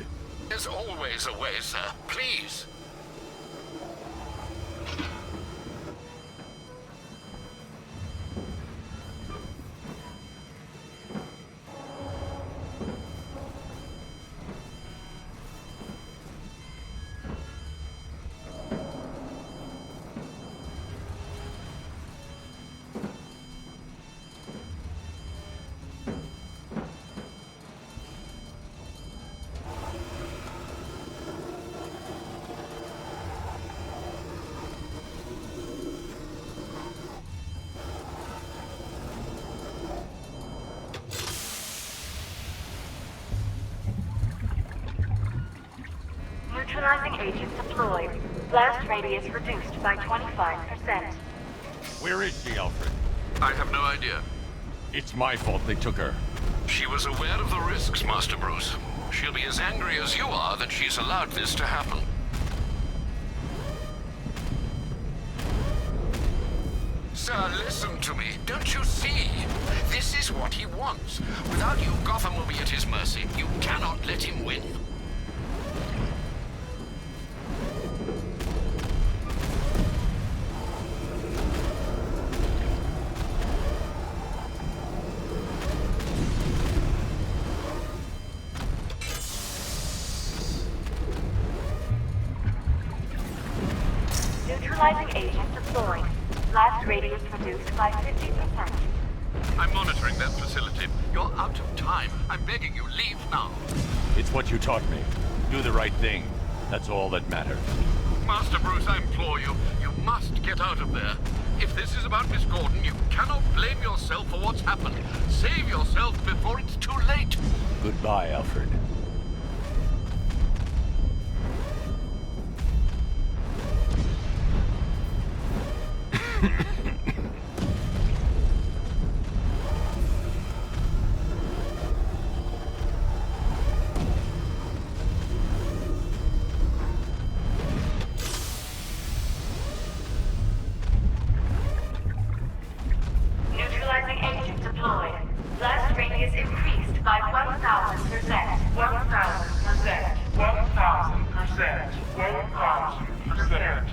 There's always a way, sir. Please. Neutralizing agent deployed. Blast radius reduced by 25%. Where is she, Alfred? I have no idea. It's my fault they took her. She was aware of the risks, Master Bruce. She'll be as angry as you are that she's allowed this to happen. Sir, listen to me. Don't you see? This is what he wants. Without you, Gotham will be at his mercy. You cannot let him win. Neutralizing agent deployed. Blast radius reduced by 50%. I'm monitoring that facility. You're out of time. I'm begging you, leave now. It's what you taught me. Do the right thing. That's all that matters. Master Bruce, I implore you. You must get out of there. If this is about Miss Gordon, you cannot blame yourself for what's happened. Save yourself before it's too late. Goodbye, Alfred. Neutralizing agent deployed. Blast radius increased by 1,000%. 1,000%. 1,000%. 1,000%.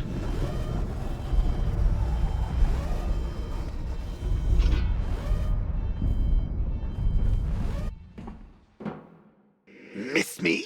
Miss me?